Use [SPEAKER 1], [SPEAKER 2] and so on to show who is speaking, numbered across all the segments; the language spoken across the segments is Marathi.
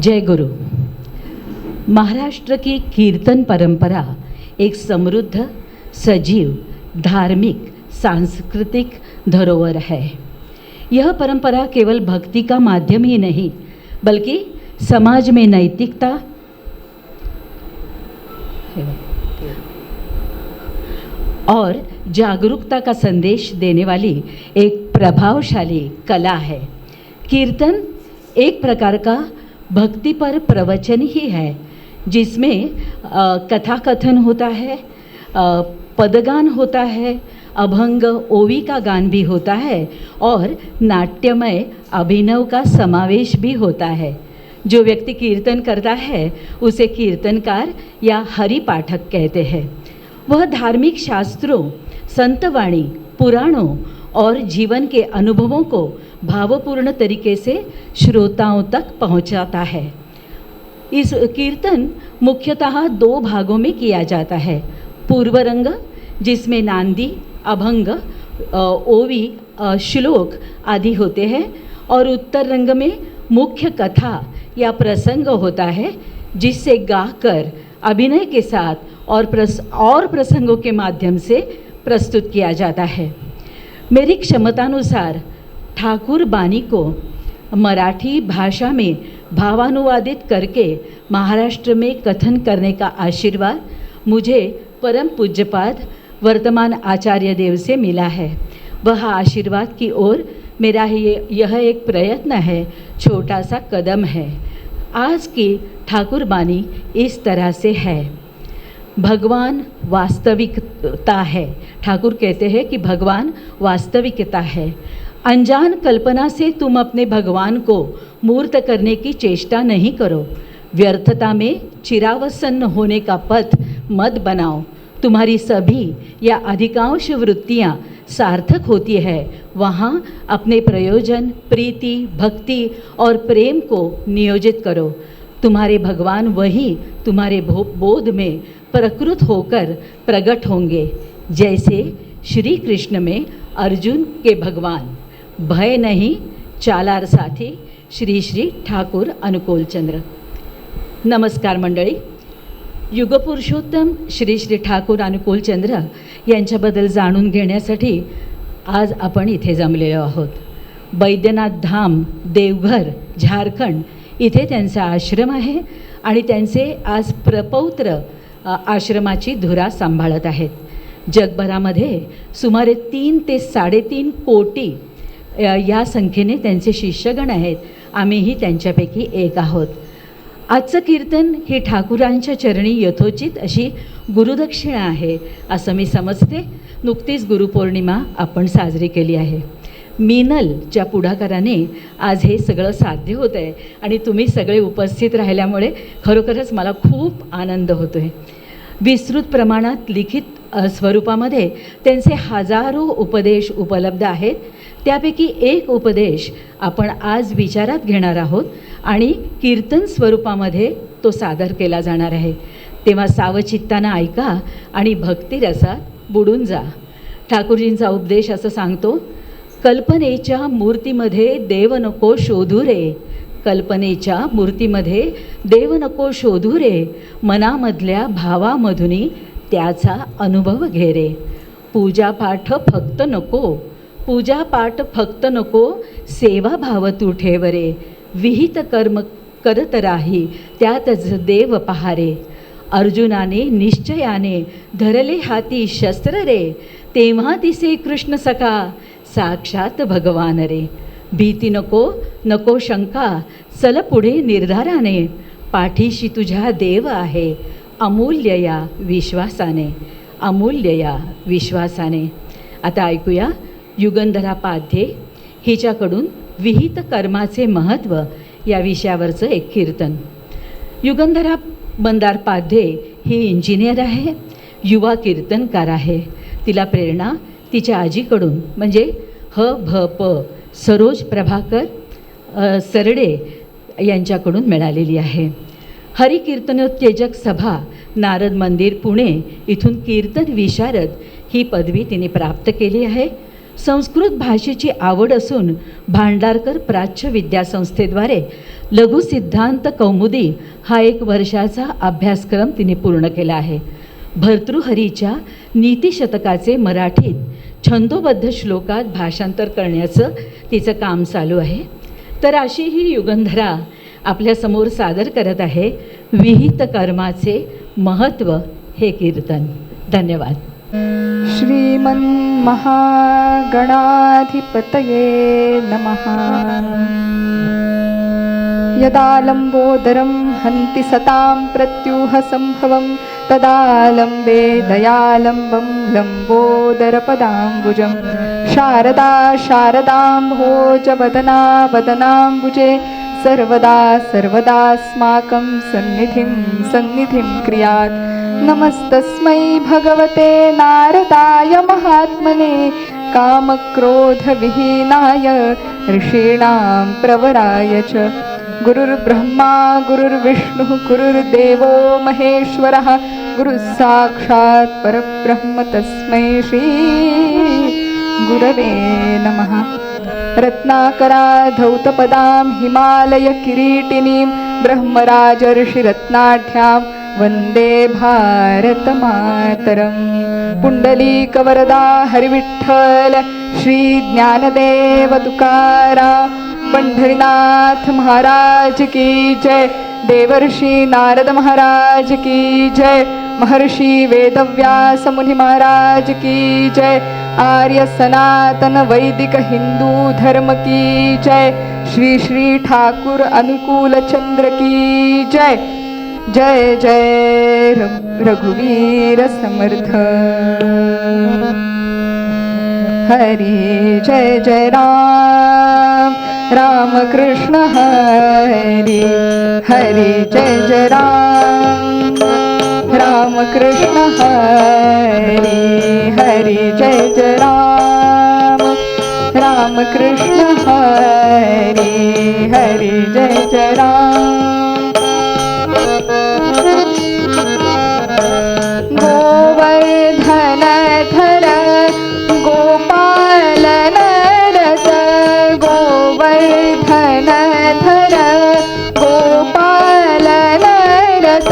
[SPEAKER 1] जय गुरु। महाराष्ट्र की कीर्तन परंपरा एक समृद्ध, सजीव, धार्मिक, सांस्कृतिक धरोहर है। यह परंपरा केवल भक्ति का माध्यम ही नहीं, बल्कि समाज में नैतिकता और जागरूकता का संदेश देने वाली एक प्रभावशाली कला है। कीर्तन एक प्रकार का भक्ति पर प्रवचन ही है, जिसमें कथा कथन होता है, पदगान होता है, अभंग ओवी का गान भी होता है और नाट्यमय अभिनव का समावेश भी होता है। जो व्यक्ति कीर्तन करता है उसे कीर्तनकार या हरि पाठक कहते हैं। वह धार्मिक शास्त्रों, संतवाणी, पुराणों और जीवन के अनुभवों को भावपूर्ण तरीके से श्रोताओं तक पहुंचाता है। इस कीर्तन मुख्यतः दो भागों में किया जाता है। पूर्व रंग, जिसमें नांदी, अभंग, ओवी, श्लोक आदि होते हैं, और उत्तर रंग में मुख्य कथा या प्रसंग होता है, जिससे गाकर अभिनय के साथ और प्रसंगों के माध्यम से प्रस्तुत किया जाता है। मेरी क्षमतानुसार ठाकुर बानी को मराठी भाषा में भावानुवादित करके महाराष्ट्र में कथन करने का आशीर्वाद मुझे परम पूज्यपाद वर्तमान आचार्य देव से मिला है। वह आशीर्वाद की ओर मेरा यह एक प्रयत्न है, छोटा सा कदम है। आज की ठाकुर बानी इस तरह से है। भगवान वास्तविकता है। ठाकुर कहते हैं कि भगवान वास्तविकता है। अनजान कल्पना से तुम अपने भगवान को मूर्त करने की चेष्टा नहीं करो। व्यर्थता में चिरावसन्न होने का पथ मत बनाओ। तुम्हारी सभी या अधिकांश वृत्तियाँ सार्थक होती है वहाँ अपने प्रयोजन, प्रीति, भक्ति और प्रेम को नियोजित करो। तुम्हारे भगवान वही तुम्हारे बोध में प्रकृत होकर प्रकट होंगे, जैसे श्री कृष्ण में अर्जुन के भगवान। भय नहीं, चालार साथी। श्री श्री ठाकूर अनुकूल चंद्र। नमस्कार मंडळी। युगपुरुषोत्तम श्री श्री ठाकूर अनुकूल चंद्र यांच्याबद्दल जाणून घेण्यासाठी आज आपण इथे जमलेलो आहोत। बैद्यनाथ धाम, देवघर, झारखंड इथे त्यांचा आश्रम आहे आणि त्यांचे आज प्रपौत्र आश्रमाची धुरा सांभाळत आहेत। जगभरामध्ये सुमारे 3 ते 3.5 कोटी या संख्येने त्यांचे शिष्यगण आहेत। आम्हीही त्यांच्यापैकी एक आहोत। आजचं कीर्तन ही ठाकुरांच्या चरणी यथोचित अशी गुरुदक्षिणा आहे असं मी समजते। नुकतीच गुरुपौर्णिमा आपण साजरी केली आहे। मीनलच्या पुढाकाराने आज हे सगळं साध्य होतं आहे आणि तुम्ही सगळे उपस्थित राहिल्यामुळे खरोखरच मला खूप आनंद होतो आहे। विस्तृत प्रमाणात लिखित स्वरूपामध्ये त्यांचे हजारो उपदेश उपलब्ध आहेत। त्यापैकी एक उपदेश आपण आज विचारात घेणार आहोत आणि कीर्तन स्वरूपामध्ये तो सादर केला जाणार आहे। तेव्हा सावचित्तानं ऐका आणि भक्तिरसात बुडून जा। ठाकूरजींचा उपदेश असं सांगतो, कल्पनेच्या मूर्तीमध्ये देव नको शोधू रे। कल्पनेच्या मूर्तीमध्ये देव नको शोधू रे। मनामधल्या भावामधुनी त्याचा अनुभव घे रे। पूजापाठ फक्त नको, पूजापाठ फक्त नको, सेवा भाव तू ठेव रे। विहित कर्म करत राही, त्यातच देव पहारे। अर्जुनाने निश्चयाने धरले हाती शस्त्र रे। तेव्हा दिसे कृष्ण सखा, साक्षात भगवान रे। भीती नको, नको शंका, चल पुढे निर्धाराने। पाठीशी तुझ्या देव आहे, अमूल्य या विश्वासाने, अमूल्य या विश्वासाने। आता ऐकूया युगंधरा पाध्ये हिच्याकडून विहित कर्माचे महत्त्व या विषयावरचं एक कीर्तन। युगंधरा मंदार पाध्ये ही इंजिनियर आहे, युवा कीर्तनकार आहे। तिला प्रेरणा तिच्या आजीकडून म्हणजे ह.भ.प. सरोज प्रभाकर सरडे यांच्याकडून मिळालेली आहे। हरिकीर्तनोत्तेजक सभा, नारद मंदिर, पुणे इथून कीर्तन विशारद ही पदवी तिने प्राप्त केली आहे। संस्कृत भाषेची आवड असून भांडारकर प्राच्य विद्यासंस्थेद्वारे लघु सिद्धांत कौमुदी हा 1 वर्षाचा अभ्यासक्रम तिने पूर्ण केला आहे. भर्तृहरीच्या नीतिशतकाचे मराठीत छंदोबद्ध श्लोकात भाषांतर करण्याचं तिचं काम चालू आहे. तर अशी ही युगंधरा आपल्यासमोर सादर करत आहे विहित कर्माचे महत्त्व हे कीर्तन. धन्यवाद.
[SPEAKER 2] श्रीमन्महागणाधिपतये नमः. यदा लम्बोदरं हन्ति सतां प्रत्यूहसम्भवं तदा लम्बे दयालम्बं लम्बोदरपदाम्बुजं. शारदा शारदाम्भोजवदना वदनाम्बुजे सर्वदा सर्वदास्माकं सन्निधिं क्रियात्. नमस्तस्मै भगवते नारदाय महात्मने कामक्रोधविहीनाय ऋषीणां प्रवराय च. गुरुर्ब्रह्मा गुरुर्विष्णुः गुरुर्देवो महेश्वरः गुरुः साक्षात् परब्रह्म तस्मै श्री गुरवे नमः. रत्नाकराधौतपदां हिमालयकिरीटिनीं ब्रह्मराजर्षिरत्नाढ्यां वन्दे भारतमातरम्. पुण्डलीकवरदा हरिविठ्ठल श्री ज्ञानदेव तुकाराम पंढरीनाथ महाराज की जय. देवर्षि नारद महाराज की जय. महर्षि वेदव्यास मुनि महाराज की जय. आर्य सनातन वैदिक हिंदू धर्म की जय. श्री श्री ठाकुर अनुकूल चंद्र की जय. जय जय रघुवीर समर्थ. हरि जय जय राम राम कृष्ण हरि. हरि जय जय राम राम कृष्ण हरि. हरि जय जय राम राम कृष्ण हरि. हरि जय जय राम. गोवर्धन धर गोपाल नरस. गोवर्धन धर गोपाल नरस.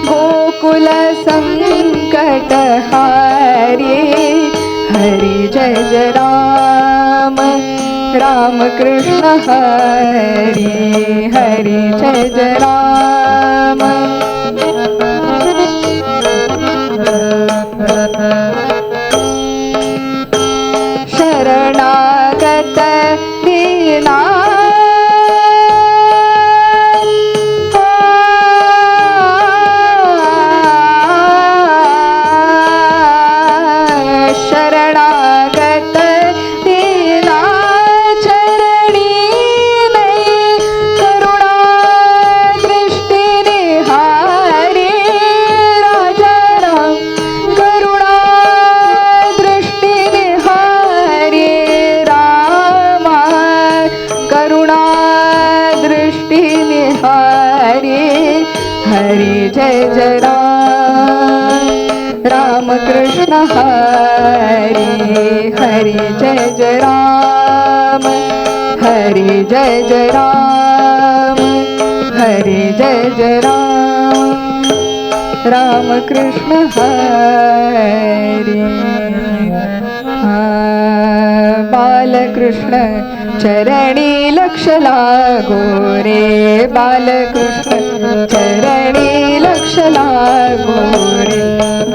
[SPEAKER 2] गोकुल संकट हारी. हरि जय जय राम राम कृष्ण हरि. हरि जय जय राम. शरणागत दीना शरणागत दीना चरणी नहीं करुणा दृष्टि निहारी. राजा राम करुणा दृष्टि निहारी. रामा करुणा दृष्टि निहारी. हरि जय जय राम राम कृष्ण हरि. हरि जय जय राम. हरि जय जय राम. हरि जय जय राम. राम कृष्ण हरि. बालकृष्ण चरणी लक्ष लागो रे. बालकृष्ण चरणी लक्ष लागो रे.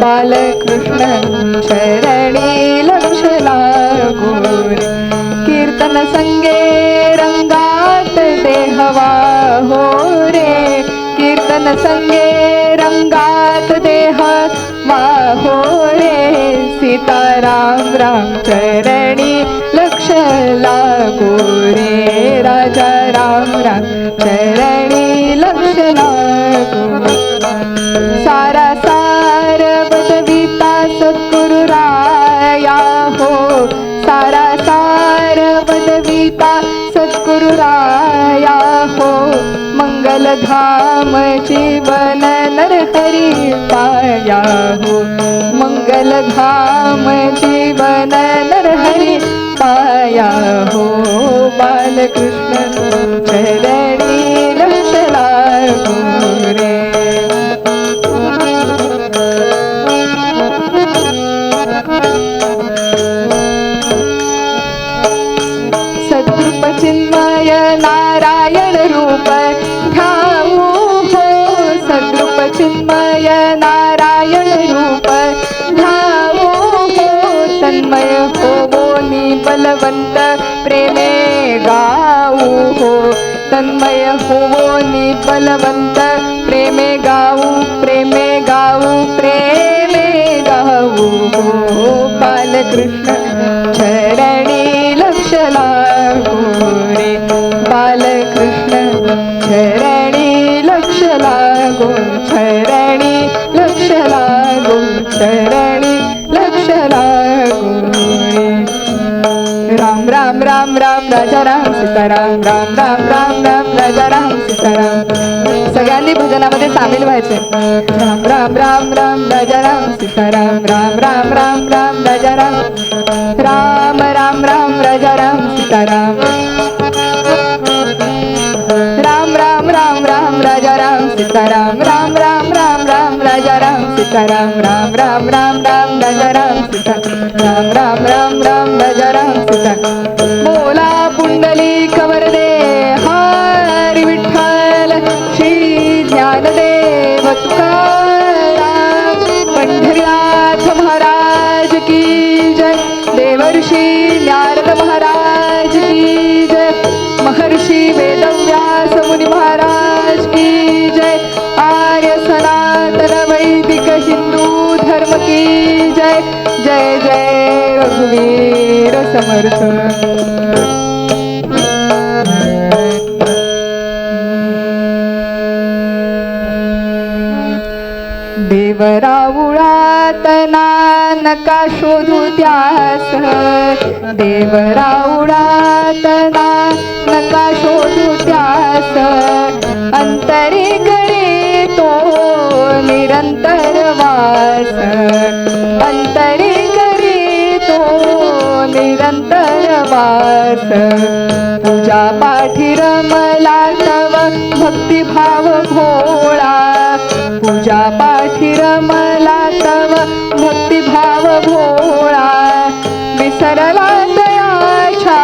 [SPEAKER 2] बालकृष्ण चरणी लक्ष लागो रे. कीर्तन संगे रंगात देहवा हो रे. कीर्तन संगे रंगात देह वाहो रे. सीताराम राम चरणी लक्ष लागो रे. राजा राम राम चरणी लक्ष लागो. सारा सार बदविता सद्गुरु राया हो. सारा सार बदविता सद्गुरु राया हो. मंगल धाम जीवन नरहरि पाया हो. मंगल धाम जीवन नरहरि माया हो बालकृष्ण चरणी लक्ष लागो रे. सद्रूप चिन्मय नारायण रूप ध्याऊ हो. सद्रूप चिन्मय नारायण रूप ध्याऊ हो. तन्मय होवो नि बलवंत प्रेमे गाऊ हो. तन्मय होवो नि बलवंत प्रेमे गाऊ प्रेमे गाऊ प्रेमे गाऊ हो. बालकृष्ण चरणी लक्ष लागो रे. बालकृष्ण चरणी लक्ष लागो. चरणी लक्ष लागो. चरणी लक्ष लागो रे. राम राम राम राम राजा राम सीताराम. राम राम राम राम राजा राम सीताराम. सगळ्यांनी भजनामध्ये सामील व्हायचे. राम राम राम राम राजा राम सीताराम. राम राम राम राम राजा राम. राम राम राम राजा राम सीताराम. राम राम राम राम राजा राम सीताराम. राम राम राम राम राजा राम सीताराम. राम राम राम राम राजा राम सीताराम. राम राम राम राम राजा राम सीताराम. बोला पुंडलिक वरदे हरी विठ्ठल श्री ज्ञानदेव तुकाराम. पंढरीनाथ महाराज की जय. देवर्षी नारद महाराज की जय. महर्षी वेदव्यास मुनी महाराज की जय. आर्य सनातन वैदिक हिंदू धर्म की जय. जय जय रघुवीर समर्थ. देवराऊळात नका शोधू त्यास. देवराऊळात नका शोधू त्यास. अंतरी घरी तो निरंतर वास. अंतरी घरी तो निरंतर वास. पूजा पाठी रमला तव भक्तिभाव भोळा. पूजा पाठी रमला तव भक्तिभाव भोळा. विसरला दयाच्या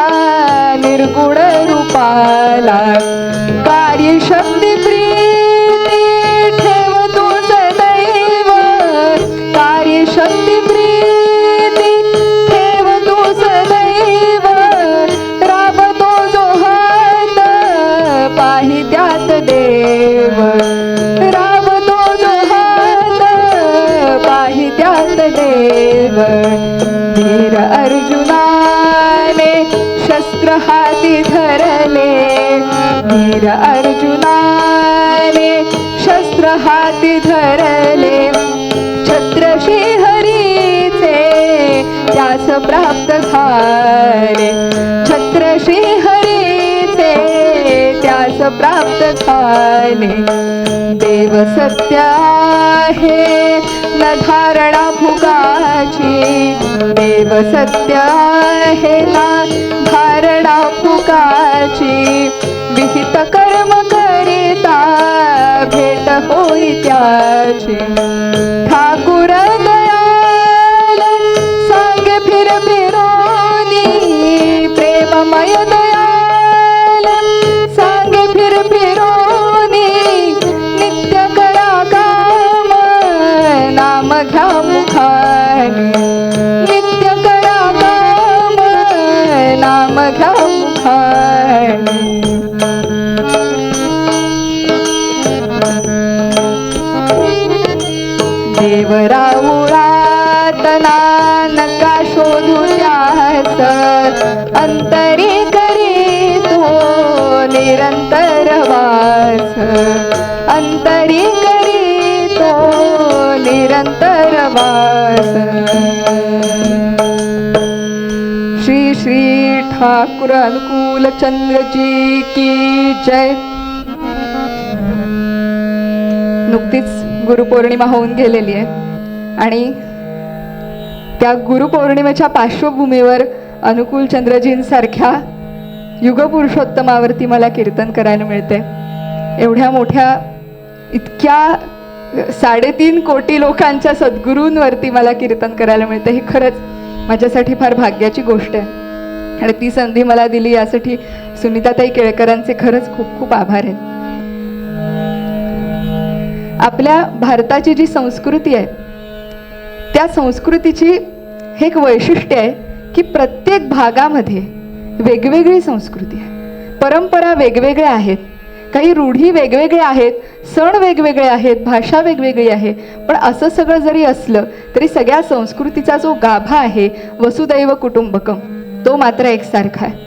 [SPEAKER 2] निर्गुण रूपाला. कार्यशक्ती प्रीती ठेव तू सदैव. कार्यशक्ती प्रीती ठेव तू सदैव. राबतो जो हात पाहि त्यात देव. राबतो जो हात पाहि त्यात देव. धीर अर्जुनाने शस्त्र हाती धरले. धीर अर्जुनाने शस्त्र हाती धरले. छत्र श्रीहरीचे त्यास प्राप्त झाले. छत्र श्रीहरीचे त्यास प्राप्त झाले. देव सत्य आहे न धारणा फुगाची. देव सत्य आहे ना धारणा फुगाची. विहित कर्म करिता भेट होई त्याची. ठाकुर दयाल सांगे फिर फिरोनी. प्रेममय दयाल सांगे फिर फिरोनी. नित्य करा काम नाम घ्या मुखानी. नित्य करा काम नाम घ्या मुखानी. देवराऊळात नका शोधू त्यास. अंतरी करी तो निरंतर वास. अंतरी करी तो निरंतर वास. श्री श्री ठाकुर अनुकूल चंद्र जी की जय. नुकतीच गुरुपौर्णिमा होऊन गेलेली आहे आणि त्या गुरुपौर्णिमेच्या पार्श्वभूमीवर अनुकूल चंद्रजींसारख्या युगपुरुषोत्तमावरती मला कीर्तन करायला मिळते. एवढ्या मोठ्या इतक्या 3.5 कोटी लोकांच्या सद्गुरूंवरती मला कीर्तन करायला मिळतं. हे खरंच माझ्यासाठी फार भाग्याची गोष्ट आहे आणि ती संधी मला दिली यासाठी सुनीताताई केळकरांचे खरंच खूप खूप आभार आहेत. आपल्या भारताची जी संस्कृती आहे त्या संस्कृतीची हे एक वैशिष्ट्य आहे की प्रत्येक भागामध्ये वेगवेगळी संस्कृती आहे, परंपरा वेगवेगळ्या आहेत, काही रूढी वेगवेगळ्या आहेत, सण वेगवेगळे आहेत, भाषा वेगवेगळी आहे. पण असं सगळं जरी असलं तरी सगळ्या संस्कृतीचा जो गाभा आहे वसुदैव कुटुंबकम तो मात्र एकसारखा आहे.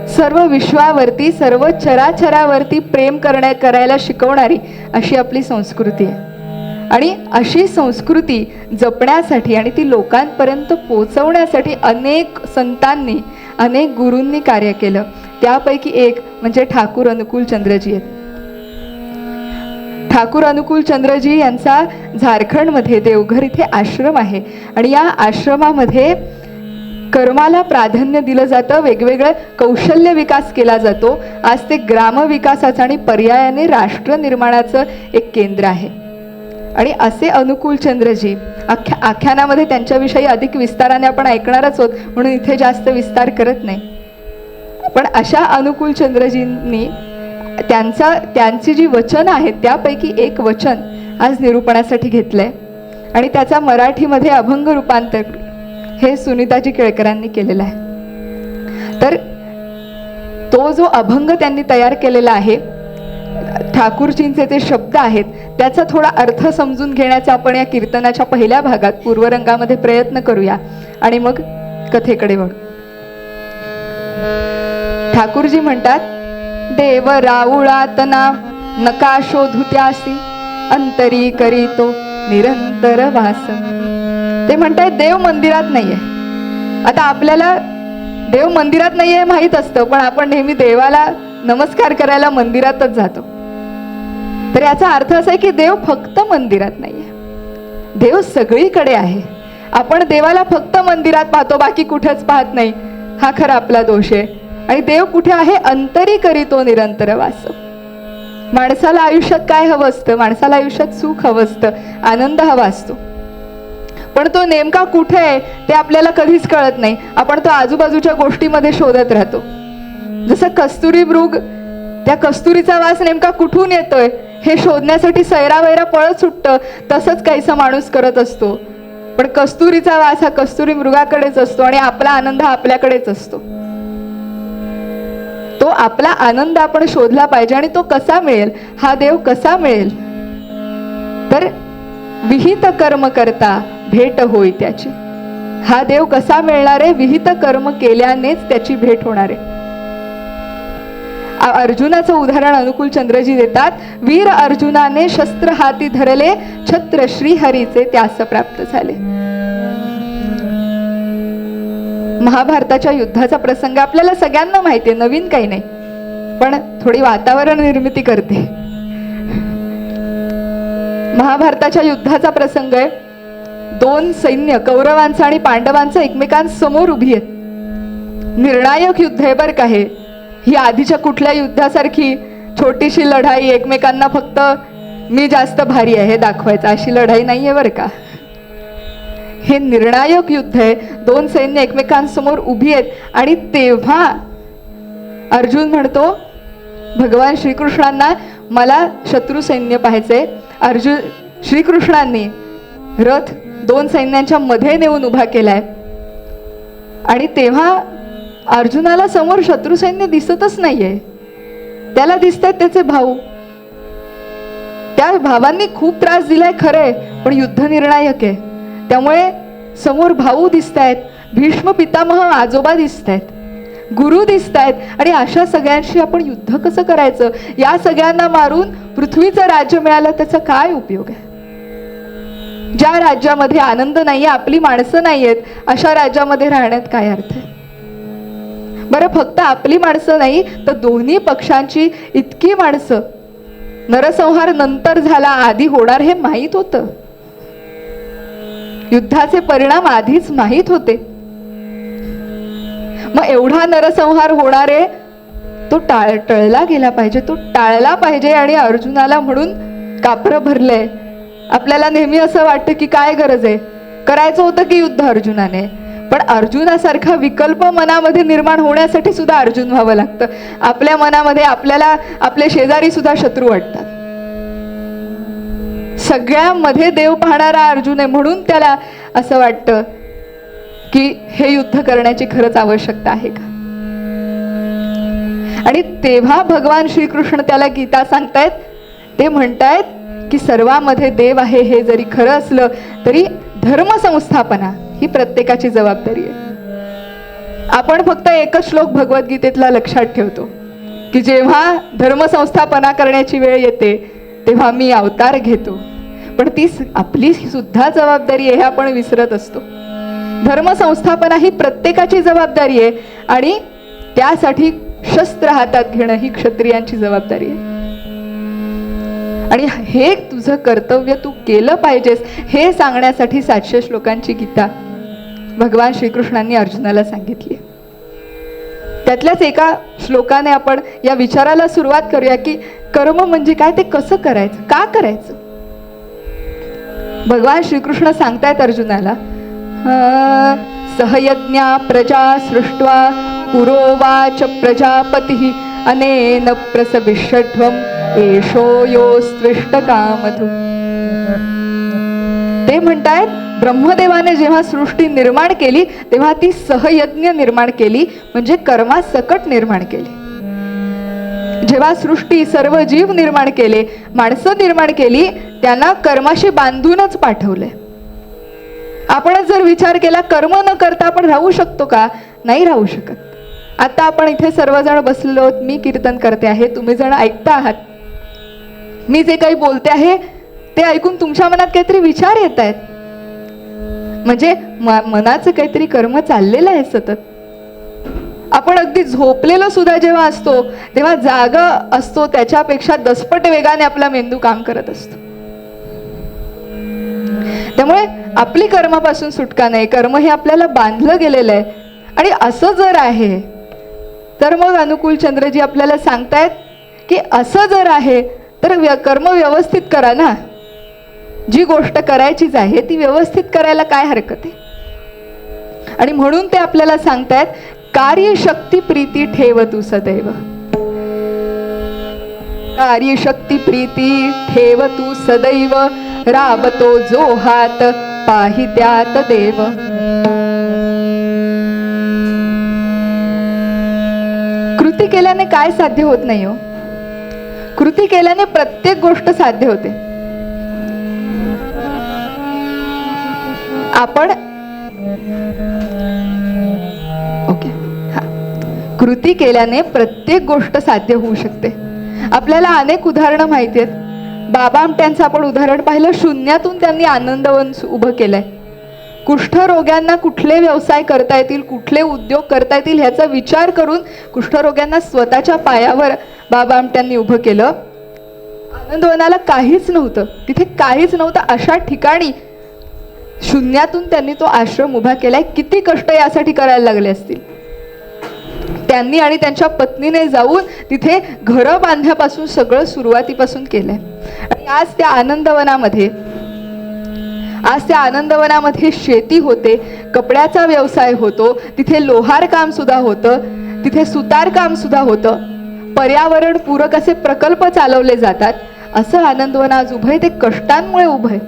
[SPEAKER 2] सर्व विश्वावरती सर्व चराचरावरती प्रेम करायला शिकवणारी अशी आपली संस्कृती आहे. आणि अशी संस्कृती जपण्यासाठी आणि ती लोकांपर्यंत पोचवण्यासाठी अनेक संतांनी अनेक गुरूंनी कार्य केलं. त्यापैकी एक म्हणजे ठाकूर अनुकूल चंद्रजी आहेत. ठाकूर अनुकूल चंद्रजी यांचा झारखंडमध्ये देवघर इथे आश्रम आहे आणि या आश्रमामध्ये कर्माला प्राधान्य दिलं जातं, वेगवेगळं कौशल्य विकास केला जातो. आज ते ग्रामविकासाचं आणि पर्यायाने राष्ट्र निर्माणाचं एक केंद्र आहे. आणि असे अनुकूल चंद्रजी आख्यानामध्ये त्यांच्याविषयी अधिक विस्ताराने आपण ऐकणारच आहोत म्हणून इथे जास्त विस्तार करत नाही. पण अशा अनुकूल चंद्रजींनी त्यांची जी वचनं आहेत त्यापैकी एक वचन आज निरूपणासाठी घेतलंय आणि त्याचा मराठीमध्ये अभंग रूपांतर हे सुनीताजी केळकरांनी केलेलं आहे. तर तो जो अभंग त्यांनी तयार केलेला आहे, ठाकूरजींचे ते शब्द आहेत, त्याचा थोडा अर्थ समजून घेण्याचा आपण या कीर्तनाच्या पहिल्या भागात पूर्वरंगामध्ये प्रयत्न करूया आणि मग कथेकडे वळू. ठाकूरजी म्हणतात, देव राऊळातना नका शोधू त्यासी अंतरी करीतो निरंतर वास. ते म्हणतात देव मंदिरात नाहीये. आता आपल्याला देव मंदिरात नाहीये माहीत असतं, पण आपण नेहमी देवाला नमस्कार करायला मंदिरातच जातो. तर याचा अर्थ असा आहे की देव फक्त मंदिरात नाहीये, देव सगळीकडे आहे. आपण देवाला फक्त मंदिरात पाहतो, बाकी कुठेच पाहत नाही. हा खरा आपला दोष आहे. आणि देव कुठे आहे? अंतरी करीतो निरंतर वास. माणसाला आयुष्यात काय हवं असतं? माणसाला आयुष्यात सुख हवं असतं, आनंद हवा असतो. पण तो नेमका कुठे आहे ते आपल्याला कधीच कळत नाही. आपण तो आजूबाजूच्या गोष्टीमध्ये शोधत राहतो. जसं कस्तुरी मृग, त्या कस्तुरीचा वास नेमका कुठून येतोय हे शोधण्यासाठी सैरावैरा पळत सुटतं, तसंच काहीसा माणूस करत असतो. पण कस्तुरीचा वास हा कस्तुरी मृगाकडेच असतो आणि आपला आनंद हा आपल्याकडेच असतो. तो आपला आनंद आपण शोधला पाहिजे. आणि तो कसा मिळेल? हा देव कसा मिळेल? तर विहित कर्म करता भेट होई त्याची. हा देव कसा मिळणार आहे? विहित कर्म केल्यानेच त्याची भेट होणार आहे. अर्जुनाचं उदाहरण अनुकूल चंद्रजी देतात. वीर अर्जुनाने शस्त्र हाती धरले, छत्र श्रीहरीचे त्यास प्राप्त झाले. महाभारताच्या युद्धाचा प्रसंग आपल्याला सगळ्यांना माहिती आहे, नवीन काही नाही, पण थोडी वातावरण निर्मिती करते. महाभारताच्या युद्धाचा प्रसंग आहे. 2 सैन्य कौरवांचं आणि पांडवांचं एकमेकांसमोर उभी आहेत. निर्णायक युद्ध आहे बरं का हे. ही आधीच्या कुठल्या युद्धासारखी छोटीशी लढाई, एकमेकांना फक्त मी जास्त भारी आहे हे दाखवायचं, अशी लढाई नाहीये बरं का. हे निर्णायक युद्ध आहे. 2 सैन्य एकमेकांसमोर उभी आहेत आणि तेव्हा अर्जुन म्हणतो भगवान श्रीकृष्णांना, मला शत्रू सैन्य पाहायचंय. श्रीकृष्णांनी रथ 2 सैन्यांच्या मध्ये नेऊन उभा केलाय आणि तेव्हा अर्जुनाला समोर शत्रू सैन्य दिसतच नाहीये. त्याला दिसतात त्याचे भाऊ. त्या भावांनी खूप त्रास दिलाय खरंय, पण युद्ध निर्णायक आहे. त्यामुळे समोर भाऊ दिसतायत, भीष्म पितामह आजोबा दिसतायत, गुरु दिसतायत. आणि अशा सगळ्यांशी आपण युद्ध कसं करायचं? या सगळ्यांना मारून पृथ्वीचं राज्य मिळालं त्याचा काय उपयोग आहे? ज्या राज्यामध्ये आनंद नाहीये, आपली माणसं नाहीयेत, अशा राज्यामध्ये राहण्यात काय अर्थ आहे? बरं, फक्त आपली माणसं नाही तर दोन्ही पक्षांची इतकी माणसं, नरसंहार नंतर झाला, आधी होणार हे माहीत होतं. युद्धाचे परिणाम आधीच माहीत होते. मग एवढा नरसंहार होणारे तो टळला गेला पाहिजे, तो टाळला पाहिजे. आणि अर्जुनाला म्हणून कापरं भरलंय. आपल्याला नेहमी असं वाटतं की काय गरज आहे, करायचं होतं की युद्ध अर्जुनाने, पण अर्जुनासारखा विकल्प मनामध्ये निर्माण होण्यासाठी सुद्धा अर्जुन व्हावं लागतं. आपल्या मनामध्ये आपल्याला आपले शेजारी सुद्धा शत्रू वाटतात. सगळ्यामध्ये देव पाहणारा अर्जुन आहे, म्हणून त्याला असं वाटतं की हे युद्ध करण्याची खरंच आवश्यकता आहे का. आणि तेव्हा भगवान श्रीकृष्ण त्याला गीता सांगतायत. ते म्हणतायत की सर्वांमध्ये देव आहे हे जरी खरं असलं तरी धर्मसंस्थापना ही प्रत्येकाची जबाबदारी आहे. आपण फक्त एकच श्लोक भगवद्गीतेतला लक्षात ठेवतो की जेव्हा धर्मसंस्थापना करण्याची वेळ येते तेव्हा मी अवतार घेतो, पण ती आपली सुद्धा जबाबदारी आहे हे आपण विसरत असतो. धर्मसंस्थापना ही प्रत्येकाची जबाबदारी आहे आणि त्यासाठी शस्त्र हातात घेणं ही क्षत्रियांची जबाबदारी आहे. आणि हे तुझं कर्तव्य तू केलं पाहिजेस हे सांगण्यासाठी 700 श्लोकांची गीता भगवान श्रीकृष्णांनी अर्जुनाला सांगितली. त्यातल्याच एका श्लोकाने आपण या विचाराला सुरुवात करूया की कर्म म्हणजे काय, ते कसं करायचं, का करायचं. भगवान श्रीकृष्ण सांगतायत अर्जुनाला, सहयज्ञा प्रजा सृष्ट्वा पुरोवाच प्रजापती अनेन प्रसविष्यध्वम एषो योस्त्विष्ट कामधु. ते म्हणतायत ब्रह्मदेवाने जेव्हा सृष्टी निर्माण केली तेव्हा ती सहयज्ञ निर्माण केली, म्हणजे कर्मासकट निर्माण केली. जेव्हा सृष्टी सर्व जीव निर्माण केले, माणसं निर्माण केली, त्यांना कर्माशी बांधूनच पाठवले. आपणच जर विचार केला कर्म न करता आपण राहू शकतो का, नाही राहू शकत. आता आपण इथे सर्वजण बसलेलो आहोत, मी कीर्तन करते आहे, तुम्ही जण ऐकता आहात. मी जे काही बोलते आहे ते ऐकून तुमच्या मनात काहीतरी विचार येत आहेत, म्हणजे मनाचं काहीतरी कर्म चाललेलं आहे सतत. आपण अगदी झोपलेलो सुद्धा जेव्हा असतो तेव्हा जागा असतो त्याच्यापेक्षा दसपट वेगाने आपला मेंदू काम करत असतो. त्यामुळे आपली कर्मापासून सुटका नाही, कर्म हे आपल्याला बांधलं गेलेलं आहे. आणि असं जर आहे तर मग अनुकूल चंद्रजी आपल्याला सांगतायत की असं जर आहे तर कर्म व्यवस्थित करा ना. जी गोष्ट करायचीच आहे ती व्यवस्थित करायला काय हरकत आहे. आणि म्हणून ते आपल्याला सांगतायत कार्यशक्ती प्रीती ठेव तू सदैव. कार्यशक्ती प्रीती ठेव तू सदैव, राबतो जो हात पाहि त्यात देव. कृती केल्याने काय साध्य होत नाही हो. कृती केल्याने प्रत्येक गोष्ट साध्य होते. आपण कृती केल्याने प्रत्येक गोष्ट साध्य होऊ शकते. आपल्याला अनेक उदाहरणं माहिती आहेत. बाबा आमट्यांचं आपण उदाहरण पाहिलं, शून्यातून त्यांनी आनंदवन उभं केलंय. कुष्ठरोग्यांना कुठले व्यवसाय करता येतील, कुठले उद्योग करता येतील ह्याचा विचार करून कुष्ठरोग्यांना स्वतःच्या पायावर बाबा आमट्यांनी उभं केलं. आनंदवनाला काहीच नव्हतं, तिथे काहीच नव्हतं, अशा ठिकाणी शून्यातून त्यांनी तो आश्रम उभा केलाय. किती कष्ट यासाठी करायला लागले असतील त्यांनी. आणि त्यांच्या पत्नीने जाऊन तिथे घरं बांधण्यापासून सगळं सुरुवातीपासून केलंय. आणि आज त्या आनंदवनामध्ये शेती होते, कपड्याचा व्यवसाय होतो, तिथे लोहार काम सुद्धा होतं, तिथे सुतार काम सुद्धा होतं, पर्यावरण पूरक असे प्रकल्प चालवले जातात. असं आनंदवन आज उभं आहे, ते कष्टांमुळे उभं आहे.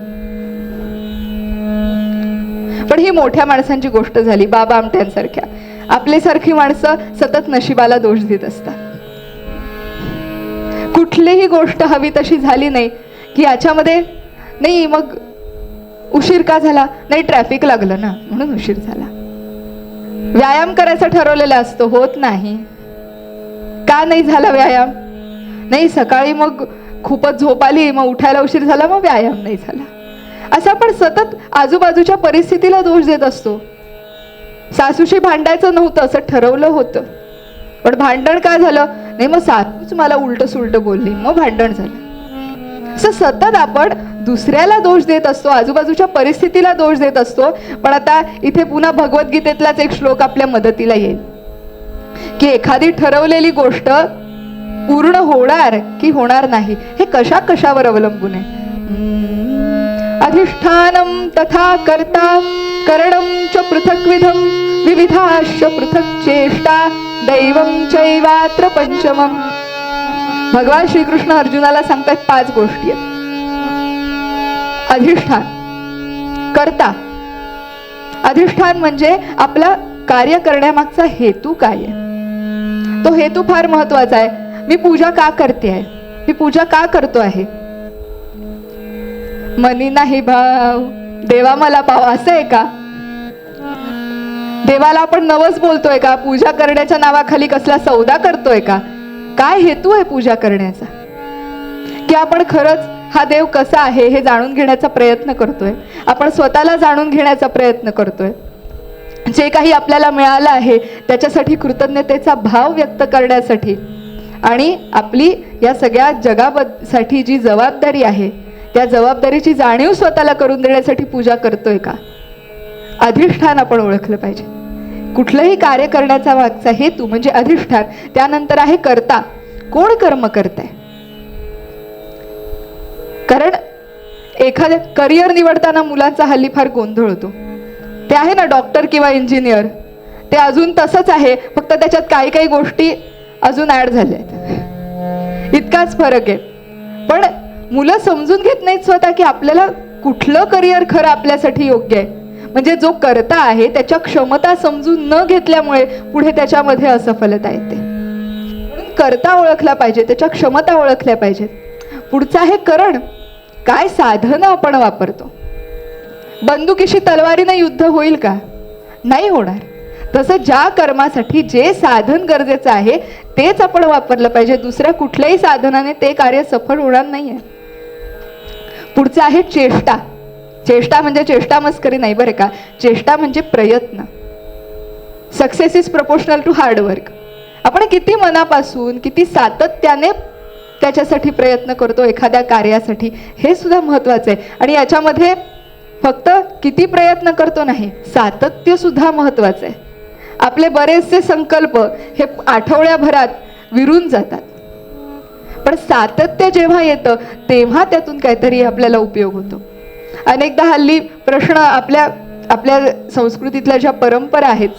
[SPEAKER 2] पण ही मोठ्या माणसांची गोष्ट झाली, बाबा आमट्यांसारख्या. आपल्यासारखी माणसं सतत नशिबाला दोष देत असतात. कुठलीही गोष्ट हवी तशी झाली नाही की याच्यामध्ये नाही, मग उशीर का झाला, नाही ट्रॅफिक लागलं ना म्हणून उशीर झाला. व्यायाम करायचा ठरवलेला असतो, होत नाही. का नाही झाला व्यायाम, नाही सकाळी मग खूपच झोप आली, मग उठायला उशीर झाला, मग व्यायाम नाही झाला. असं आपण सतत आजूबाजूच्या परिस्थितीला दोष देत असतो. सासूशी भांडायचं नव्हतं असं ठरवलं होतं, पण भांडण काय झालं, नाही मग सासूच मला उलट सुलट बोलली, मग भांडण झालं. असं सतत आपण दुसऱ्याला दोष देत असतो, आजूबाजूच्या परिस्थितीला दोष देत असतो. पण आता इथे पुन्हा भगवद्गीतेतलाच एक श्लोक आपल्या मदतीला येईल. की एखादी ठरवलेली गोष्ट पूर्ण होणार की होणार नाही हे कशावर अवलंबून आहे. अधिष्ठानम तथा कर्ता करणं च पृथक्विधम विविधाश्च पृथक् चेष्टा दैवं चैवात्र पंचमम. भगवान श्रीकृष्ण अर्जुनाला सांगतात 5 गोष्टी आहेत. अधिष्ठान, कर्ता. अधिष्ठान म्हणजे आपला कार्य करण्यामागचा हेतू काय आहे. तो हेतू फार महत्वाचा आहे. मी पूजा का करते आहे, मी पूजा का करतो आहे. मनी नाही भाव देवा मला पाव, असं आहे का. देवाला आपण नवस बोलतोय का, पूजा करण्याच्या नावाखाली कसला सौदा करतोय का. काय हेतू आहे पूजा करण्याचा. की आपण खरंच हा देव कसा आहे हे जाणून घेण्याचा प्रयत्न करतोय, आपण स्वतःला जाणून घेण्याचा प्रयत्न करतोय. जे काही आपल्याला मिळालं आहे त्याच्यासाठी कृतज्ञतेचा भाव व्यक्त करण्यासाठी आणि आपली या सगळ्या जगासाठी जी जबाबदारी आहे त्या जबाबदारीची जाणीव स्वतःला करून देण्यासाठी पूजा करतोय का. अधिष्ठान आपण ओळखलं पाहिजे. कुठलंही कार्य करण्याचा मागचा हेतू म्हणजे अधिष्ठान. त्यानंतर आहे कर्ता. कोण कर्म करताय. कारण एखाद्या करिअर निवडताना मुलांचा हल्ली फार गोंधळ होतो. ते आहे ना डॉक्टर किंवा इंजिनियर, ते अजून तसंच आहे, फक्त त्याच्यात काही काही गोष्टी अजून ऍड झाल्या आहेत, इतकाच फरक आहे. पण मुलं समजून घेत नाहीत स्वतः की आपल्याला कुठलं करिअर खरं आपल्यासाठी योग्य आहे. म्हणजे जो करता आहे त्याच्या क्षमता समजून न घेतल्यामुळे पुढे त्याच्यामध्ये असफलता येते. म्हणून करता ओळखला पाहिजे, त्याच्या क्षमता ओळखल्या पाहिजेत. पुढचं आहे करण. काय साधनं आपण वापरतो. बंदुकीशी तलवारीने युद्ध होईल का, नाही होणार. तसं ज्या कर्मासाठी जे साधन गरजेचं आहे तेच आपण वापरलं पाहिजे. दुसऱ्या कुठल्याही साधनाने ते कार्य सफल होणार नाहीये. पुढचं आहे चेष्टा. चेष्टा म्हणजे चेष्टा मस्करी नाही बरं का. चेष्टा म्हणजे प्रयत्न. Success is proportional to hard work. आपण किती मनापासून किती सातत्याने त्याच्यासाठी प्रयत्न करतो एखाद्या कार्यासाठी, हे सुद्धा महत्वाचं आहे. आणि याच्यामध्ये फक्त किती प्रयत्न करतो नाही, सातत्य सुद्धा महत्वाचं आहे. आपले बरेचसे संकल्प हे आठवड्याभरात विरून जातात, पण सातत्य जेव्हा येतं तेव्हा त्यातून काहीतरी आपल्याला उपयोग होतो. अनेकदा हल्ली प्रश्न आपल्या संस्कृतीतल्या ज्या परंपरा आहेत,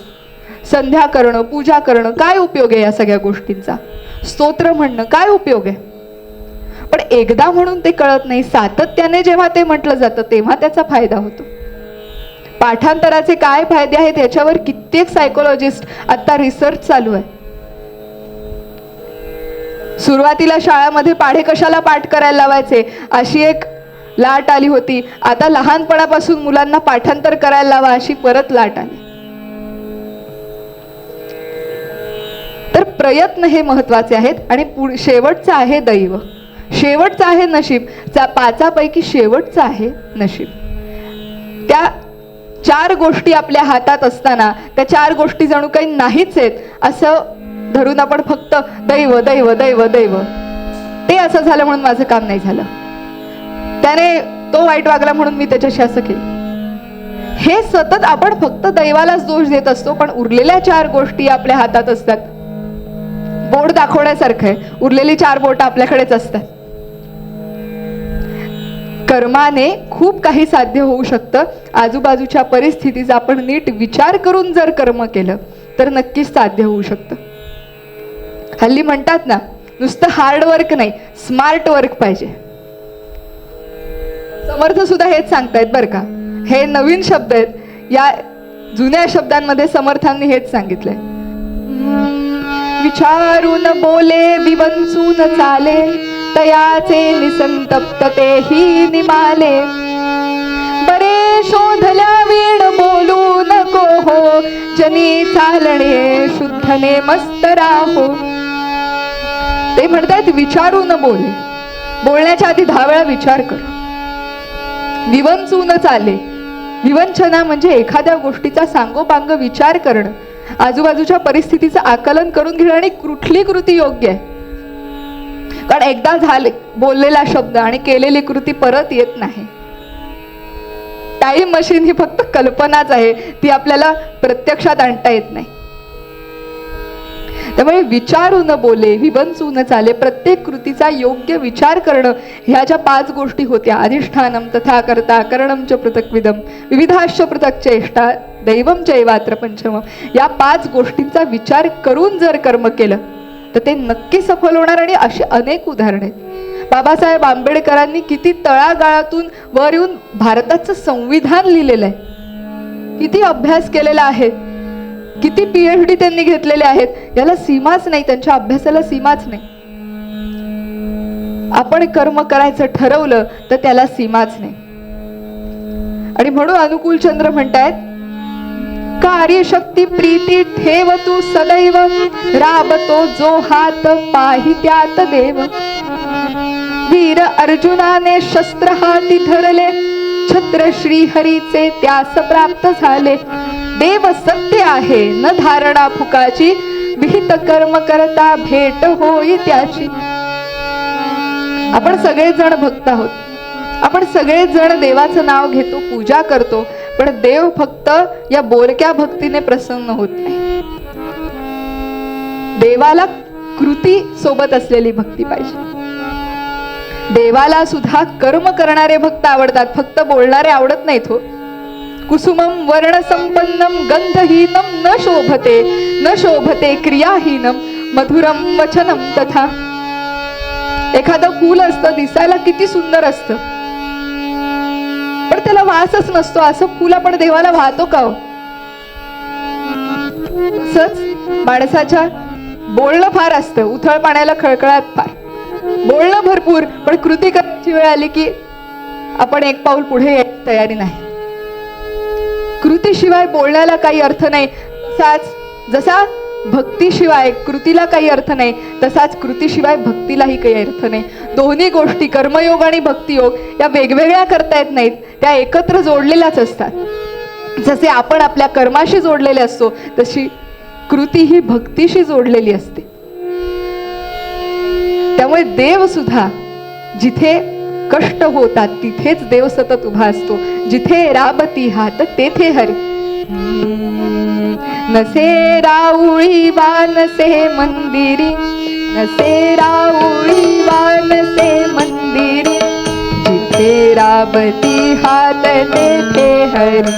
[SPEAKER 2] संध्या करणं, पूजा करणं, काय उपयोग आहे या सगळ्या गोष्टींचा. स्तोत्र म्हणणं, काय उपयोग आहे. पण एकदा म्हणून ते कळत नाही. सातत्याने जेव्हा ते म्हटलं जातं तेव्हा त्याचा फायदा होतो. पाठांतराचे काय फायदे आहेत याच्यावर कित्येक सायकोलॉजिस्ट आता रिसर्च चालू आहे. सुरुवातीला शाळामध्ये पाढे कशाला पाठ करायला लावायचे अशी एक लाट आली होती. आता लहानपणापासून मुलांना पाठांतर करायला लावा अशी परत लाट आली. तर प्रयत्न हे महत्वाचे आहेत. आणि शेवटचं आहे दैव, शेवटचं आहे नशीब. 5पैकी शेवटचं आहे नशीब. त्या 4 गोष्टी आपल्या हातात असताना त्या 4 गोष्टी जणू काही नाहीच आहेत असं धरून आपण फक्त दैव दैव दैव दैव, ते असं झालं म्हणून माझं काम नाही झालं, त्याने तो वाईट वागला म्हणून मी त्याच्याशी असं केलं, हे सतत आपण फक्त दैवालाच दोष देत असतो. पण उरलेल्या 4 गोष्टी आपल्या हातात असतात. बोट दाखवण्यासारखं आहे, उरलेली 4 बोट आपल्याकडेच असतात. कर्माने खूप काही साध्य होऊ शकतं. आजूबाजूच्या परिस्थितीचा आपण नीट विचार करून जर कर्म केलं तर नक्कीच साध्य होऊ शकतं. हल्ली म्हणतात ना, नुसतं हार्ड वर्क नाही, स्मार्ट वर्क पाहिजे. समर्थ सुद्धा हेच सांगतायत बरं का. हे नवीन शब्द आहेत, या जुन्या शब्दांमध्ये समर्थांनी हेच सांगितलंय. विचारून बोले विवंचून चाले, तयाचे निसंतप्त तेही निमाले. बरे शोधल्या वीण बोलू नको हो, जनी चालणे शुद्धने मस्त राहो. ते म्हणतात विचारून बोले, बोलण्याच्या आधी 10 वेळा विचार कर. विवंचून चाले, विवंचना म्हणजे एखाद्या गोष्टीचा सांगोपांग विचार करणं, आजूबाजूच्या परिस्थितीचं आकलन करून घेणं आणि कुठली कृती योग्य आहे. कारण एकदा झाले बोललेला शब्द आणि केलेली कृती परत येत नाही. टाइम मशीन ही फक्त कल्पनाच आहे, ती आपल्याला प्रत्यक्षात आणता येत नाही. त्यामुळे विचारून बोले विवंचून चाले, प्रत्येक कृतीचा योग्य विचार करणं, ह्या ज्या 5 गोष्टी होत्या, अधिष्ठानम तथा कर्ता करणम च पृथक्विदम विविधाश्च पृथक चेष्टा दैवम चैवात्र पंचम, या 5 गोष्टींचा विचार करून जर कर्म केलं तर ते नक्की सफल होणार. आणि अशी अनेक उदाहरणे आहेत. बाबासाहेब आंबेडकरांनी किती तळागाळातून वर येऊन भारताचं संविधान लिहिलेलं आहे, किती अभ्यास केलेला आहे, किती PhD त्यांनी घेतलेले आहेत. याला सीमाच नाही, त्यांच्या अभ्यासाला सीमाच नाही. आपण कर्म करायचं ठरवलं तर त्याला सीमाच नाही. आणि म्हणून अनुकूलचंद्र म्हणतायत, कार्यशक्ती प्रीती ठेव तू सदैव, राबतो जो हात पाही त्यात देव. वीर अर्जुनाने शस्त्र हाती धरले, छत्र श्री हरीचे त्यास प्राप्त झाले. देव सत्य आहे न धारणा फुकाची, विहित कर्म करता भेट होई त्याची. आपण सगळेजण भक्त आहोत, आपण सगळेजण देवाचं नाव घेतो, पूजा करतो, पण देव फक्त या बोलक्या भक्तीने प्रसन्न होत नाही. देवाला कृती सोबत असलेली भक्ती पाहिजे. देवाला सुद्धा कर्म करणारे भक्त आवडतात, फक्त बोलणारे आवडत नाहीत हो. कुसुमम वर्ण संपन्नम गंधहीनम न शोभते क्रियाहीनम मधुरम वचनम तथा. एखादं फूल असतं, दिसायला किती सुंदर असतं, पण त्याला वासच नसतो. असं फूल आपण देवाला वाहतो का हो? माणसाच्या बोलणं फार असतं, उथळ पाण्याला खळखळात फार, बोलणं भरपूर, पण कृती करायची वेळ आली की आपण एक पाऊल पुढे यायची तयारी नाही. कृतीशिवाय बोलण्याला काही अर्थ नाही. जसा भक्तीशिवाय कृतीला काही अर्थ नाही, तसाच कृतीशिवाय भक्तीलाही काही अर्थ नाही. दोन्ही गोष्टी, कर्मयोग आणि भक्तियोग, या वेगवेगळ्या करता येत नाहीत, त्या एकत्र जोडलेल्याच असतात. जसे आपण आपल्या कर्माशी जोडलेले असतो, तशी कृती ही भक्तीशी जोडलेली असते. त्यामुळे देव सुद्धा जिथे कष्ट होतात तिथेच देव सतत उभा असतो. जिथे राबती हात तेथे हरी. नसे राऊळी वानसे मंदिरी, नसे राऊळी वानसे मंदिरी, जिथे राबती हात तेथे हरी,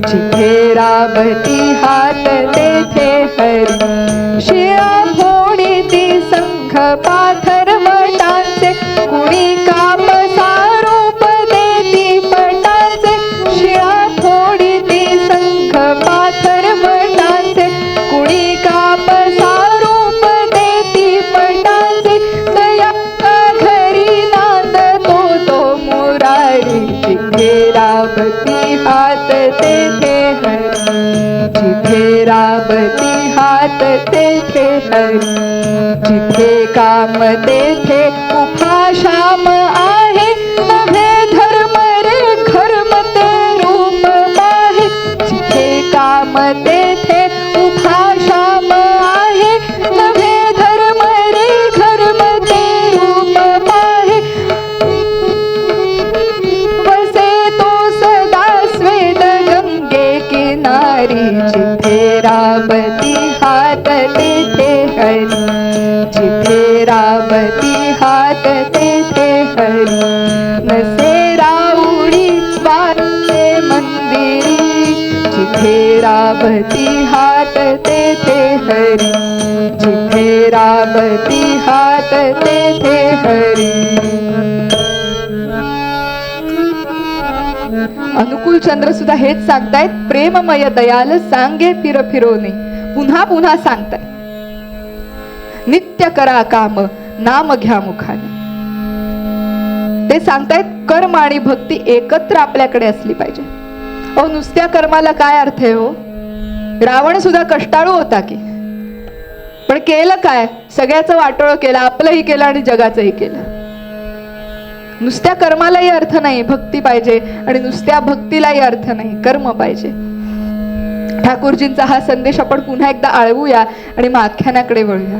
[SPEAKER 2] जिथे राबती हात तेथे हरी. शिळा फोडीती संघ पाथर वटांचे, कुणी कापसा रूप देती पटांचे. शिळा फोडीती संघ पाथर वटांचे, कुणी कापसा रूप देती पटांचे. दया घरी नांदतो तो मुरारी, जिथे राबती हात तेथे हरी, जिथे राबती हात तेथे हरी. जिथे काम तेथे उभा श्याम आहे, नभे धर्म रे घर्म ते रूप पाहे. जिथे काम तेथे उभा श्याम आहे, नभे धर्म रे घर्म ते रूप पाहे. वसे तो सदा स्वेद गंगे किनारी, जिथे राबती हात तेथे हरी, जिथे राबती हात तेथे हरी. नसे राऊळी वानसे मंदिरी, जिथे राबती हात तेथे हरी, जिथे राबती हात तेथे हरी. अनुकूलचंद्र सुद्धा हेच सांगतायत. प्रेममय दयाल सांगे फिर फिरोने, पुन्हा पुन्हा सांगतायत. नित्य करा काम नाम घ्या मुखाने. ते सांगतायत कर्म आणि भक्ती एकत्र आपल्याकडे असली पाहिजे. अहो, नुसत्या कर्माला काय अर्थ आहे हो? रावण सुद्धा कष्टाळू होता की, पण केलं काय? सगळ्याचं वाटोळं केलं, आपलंही केलं आणि जगाचंही केलं. नुसत्या कर्मालाही अर्थ नाही, भक्ती पाहिजे. आणि नुसत्या भक्तीलाही अर्थ नाही, कर्म पाहिजे. ठाकूरजींचा हा संदेश आपण पुन्हा एकदा आळवूया आणि मग आख्यानाकडे वळूया.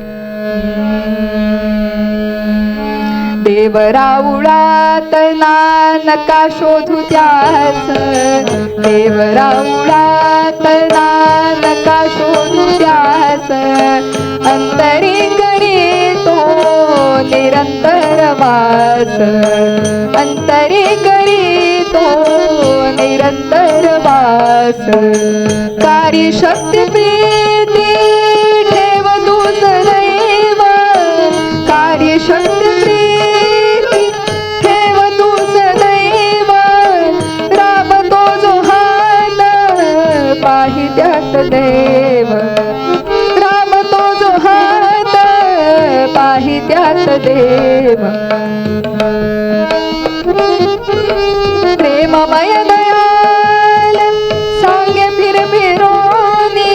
[SPEAKER 2] देव राऊळात नका शोधू त्यास, देव राऊळात नका शोधू त्यास. अंत कार्य शक्ती प्रीती ठेव तू सदैव कार्य शक्ती प्रीती ठेव तू सदैव राबतो जो हात पाहि त्यात देव राबतो जो हात पाहि त्यात देव प्रेममय दयाल सांगे फिर फिरोनी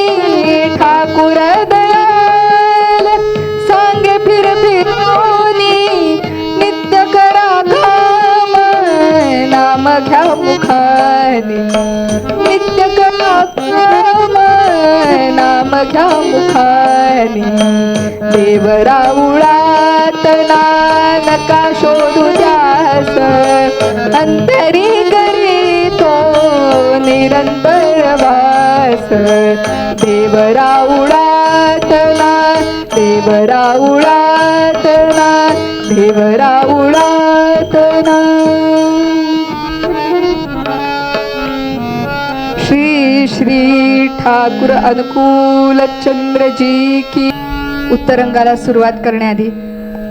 [SPEAKER 2] ठाकुर दयाल सांगे फिर फिरोनी नित्य करा काम नाम घ्या मुखानी नित्य करा काम नाम घ्या मुखानी देवराउळात नका शोधू जास अंतरी करी तो निरंतर वास देवराउळात देवराउळात देवराउळात श्री श्री ठाकुर अनुकूल चंद्र जी की. उत्तरंगाला सुरुवात करण्याआधी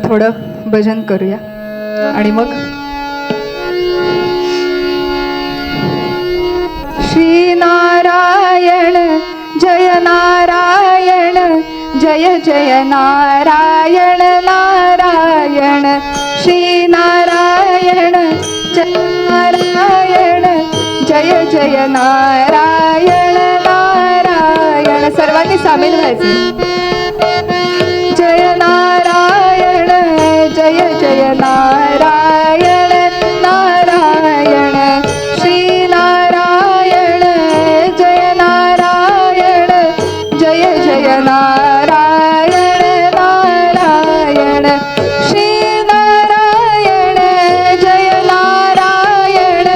[SPEAKER 2] थोडं भजन करूया आणि मग श्री नारायण जय नारायण जय जय नारायण नारायण श्री नारायण जय नारायण जय जय नारायण नारायण. सर्वांनी सामील व्हायचे. जय नारायण जय जय नारायण नारायण श्री नारायण जय नारायण जय जय नारायण नारायण श्री नारायण जय नारायण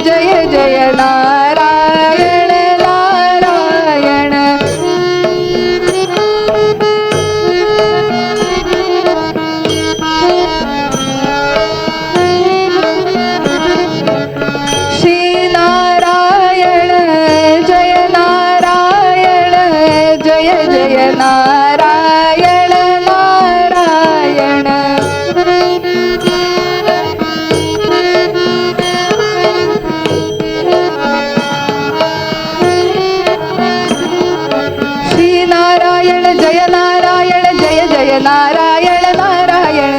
[SPEAKER 2] जय जय नारायण नारायण. श्री नारायण जय नारायण जय जय नारायण नारायण. श्री नारायण जय नारायण जय जय नारायण नारायण.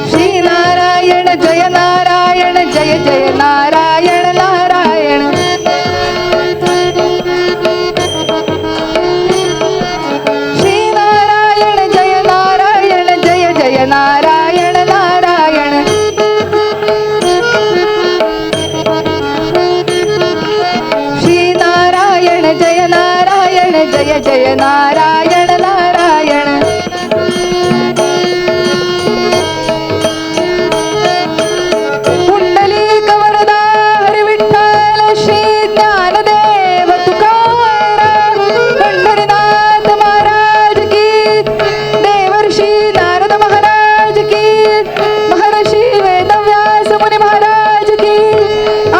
[SPEAKER 2] श्री नारायण जय नारायण जय जय नारायण नारायण. श्री नारायण जय नारायण जय जय नारायण नारायण. श्री नारायण जय नारायण जय जय नारायण नारायण. पुंडलिक वरदा हरी विठ्ठल श्री ज्ञानदेव तुकाराम पंढरीनाथ महाराज की. देवर्षी नारद महाराज की. महर्षी वेदव्यास मुनी महाराज की.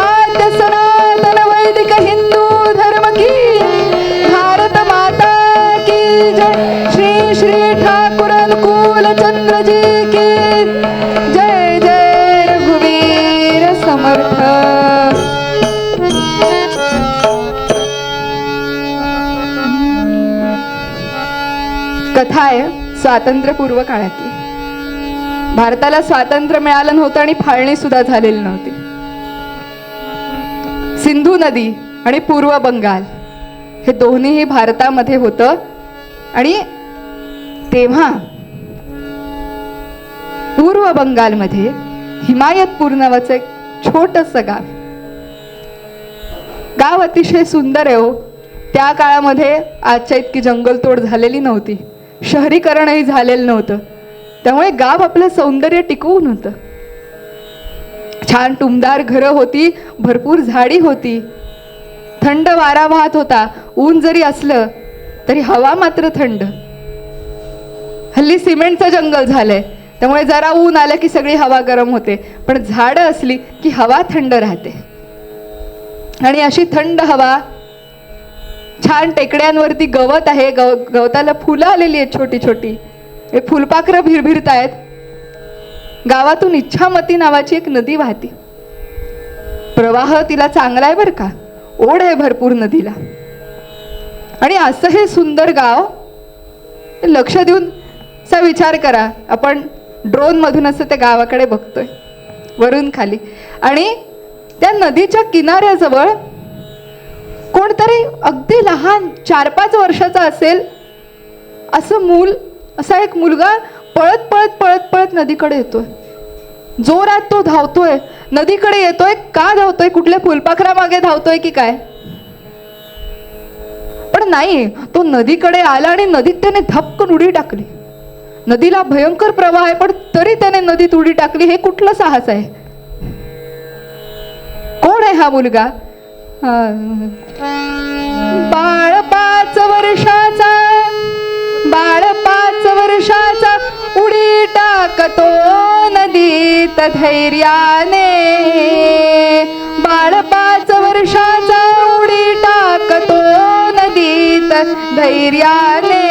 [SPEAKER 2] आद्य सनातन वैदिक हिंदू धर्म की. भारत माता की जय. श्री श्री ठाकुर अनुकूल चंद्र जी की जय. जय रघुवीर समर्थ. कथा आहे स्वातंत्र्यपूर्व काळातली. भारताला स्वातंत्र्य मिळालं नव्हतं आणि फाळणी सुद्धा झालेली नव्हती. सिंधू नदी आणि पूर्व बंगाल हे दोन्हीही भारतामध्ये होतं. आणि तेव्हा पूर्व बंगालमध्ये हिमायतपूर नावाचं एक छोटंसं गाव अतिशय सुंदर आहे हो. त्या काळामध्ये आजच्या इतकी जंगलतोड झालेली नव्हती. शहरीकरणही झालेलं नव्हतं. त्यामुळे गाव आपलं सौंदर्य टिकवून होतं. छान टुमदार घरं होती. भरपूर झाडी होती. थंड वारा वाहत होता. ऊन जरी असलं तरी हवा मात्र थंड. हल्ली सिमेंटचं जंगल झालंय. त्यामुळे जरा ऊन आलं की सगळी हवा गरम होते, पण झाडं असली की हवा थंड राहते. आणि अशी थंड हवा, छान टेकड्यांवरती गवत आहे, गवताला फुलं आलेली आहेत छोटी छोटी, हे फुलपाखरं भिरभिरतायत. गावातून इच्छामती नावाची एक नदी वाहते. प्रवाह तिला चांगला आहे बरं का, ओढ आहे भरपूर नदीला. आणि असं हे सुंदर गाव, लक्ष देऊन असा विचार करा, आपण ड्रोन मधून असं त्या गावाकडे बघतोय वरून खाली, आणि त्या नदीच्या किनाऱ्याजवळ कोणतरी अगदी लहान 4-5 वर्षाचा असेल असं मूल, असा एक मुलगा पळत पळत पळत पळत नदीकडे येतोय. जोरात तो धावतोय, नदीकडे येतोय. का धावतोय? कुठल्या फुलपाखरामागे धावतोय की काय? पण नाही, तो नदीकडे आला आणि नदीत त्याने धपकन उडी टाकली. नदीला भयंकर प्रवाह आहे, पण तरी त्याने नदीत उडी टाकली. हे कुठलं साहस आहे? कोण आहे हा मुलगा? बाळ 5 वर्षाचा, बाळ 5 वर्षाचा उडी टाकतो नदीत धैर्याने. बाळ 5 वर्षाचा उडी टाकतो नदीत धैर्याने.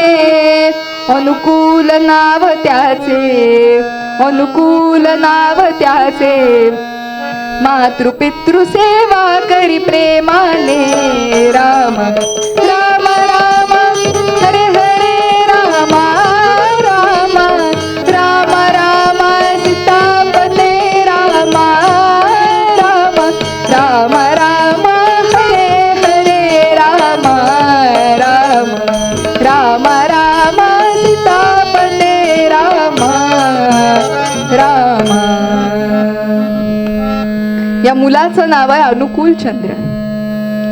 [SPEAKER 2] अनुकूल नाव त्याचे, अनुकूल नाव त्याचे. मातृपितृ सेवा करी प्रेमाने. राम राम राम हरे हरे राम राम राम राम सीतापते राम राम राम राम हरे हरे राम राम राम राम सीतापते राम राम. या मुलाचं नाव आहे अनुकूल चंद्र.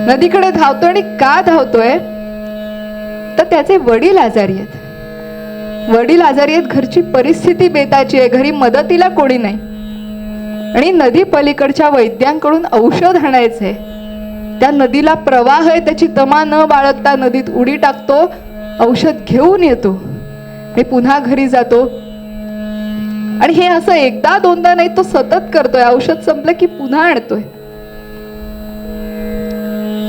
[SPEAKER 2] नदीकडे धावतोय, आणि का धावतोय तर त्याचे वडील आजारी आहेत. वडील आजारी आहेत, घरची परिस्थिती बेताची आहे, घरी मदतीला कोणी नाही, आणि नदी पलीकडच्या वैद्यांकडून औषध आणायचंय. त्या नदीला प्रवाह आहे, त्याची तमा न बाळगता नदीत उडी टाकतो, औषध घेऊन येतो आणि पुन्हा घरी जातो. आणि हे असं एकदा दोनदा नाही, तो सतत करतोय. औषध संपलं की पुन्हा आणतोय.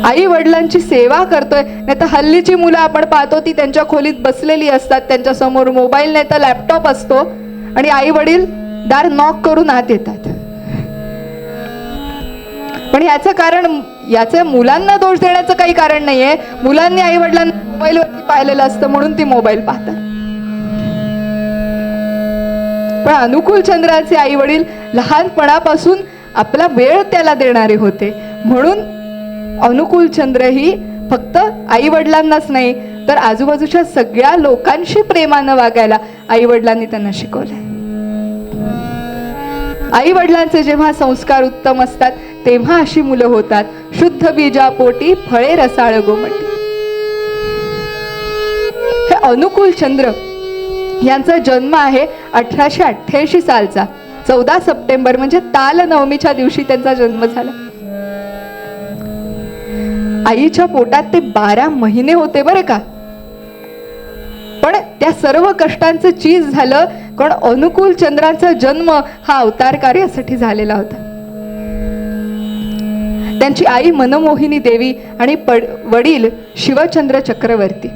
[SPEAKER 2] आई वडिलांची सेवा करतोय. नाही तर हल्लीची मुलं आपण पाहतो ती त्यांच्या खोलीत बसलेली असतात, त्यांच्या समोर मोबाईल नाही तर लॅपटॉप असतो, आणि आई वडील दार नॉक करून आत येतात. पण याचं कारण, याचं मुलांना दोष देण्याचं काही कारण नाहीये. मुलांनी आई वडिलांना मोबाईलवरती पाहिलेलं असतं म्हणून ती मोबाईल पाहतात. पण अनुकूल चंद्राचे आई वडील लहानपणापासून आपला वेळ त्याला देणारे होते, म्हणून अनुकूल चंद्र ही फक्त आई वडिलांनाच नाही तर आजूबाजूच्या सगळ्या लोकांशी प्रेमानं वागायला आई वडिलांनी त्यांना शिकवलंय. आई वडिलांचे जेव्हा संस्कार उत्तम असतात तेव्हा अशी मुलं होतात. शुद्ध बीजापोटी फळे रसाळ गोमटी. हे अनुकूल चंद्र यांचा जन्म आहे 1888 सालचा. 14 सप्टेंबर म्हणजे ताल नवमीच्या दिवशी त्यांचा जन्म झाला. आईच्या पोटात ते 12 महिने होते बरं का. पण त्या सर्व कष्टांचं चीज झालं, कारण अनुकूल चंद्राचा जन्म हा अवतार कार्यासाठी झालेला होता. त्यांची आई मनमोहिनी देवी आणि वडील शिवचंद्र चक्रवर्ती.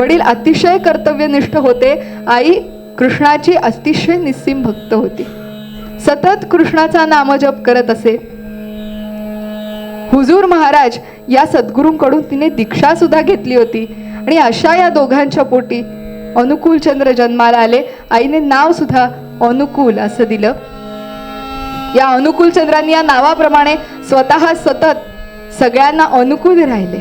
[SPEAKER 2] वडील अतिशय कर्तव्यनिष्ठ होते. आई कृष्णाची अतिशय निस्सीम भक्त होती. सतत कृष्णाचा नामजप करत असे. हुजूर महाराज या सद्गुरूंकडून तिने दीक्षा सुद्धा घेतली होती. आणि अशा या दोघांच्या पोटी अनुकूल चंद्र जन्माला आले. आईने नाव सुद्धा अनुकूल असं दिलं. या अनुकूल चंद्रांनी या नावाप्रमाणे स्वतः सतत सगळ्यांना अनुकूल राहिले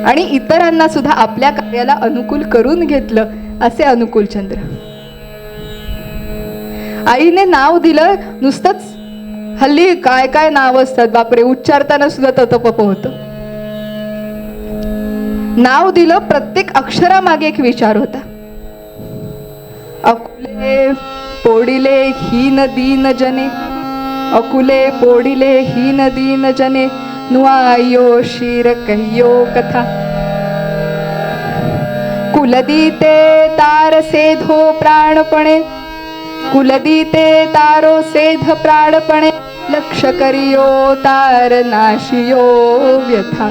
[SPEAKER 2] आणि इतरांना सुद्धा आपल्या कार्याला अनुकूल करून घेतलं. असे अनुकूल चंद्र. आईने नाव दिलं नुसतंच, हल्ली काय काय नाव असतात बापरे, उच्चारताना सुद्धा ततपप होतं. नाव दिलं, प्रत्येक अक्षरामागे एक विचार होता. अकुले पोडिले हीन दीन जने, अकुले पोडिले हीन दीन जने, नुआयो शिर कहियो कथा. कुलदीते तार सेधो प्राणपणे, कुलदीते तारो सेध प्राणपणे, लक्ष करियो तार नाशियो व्यथा.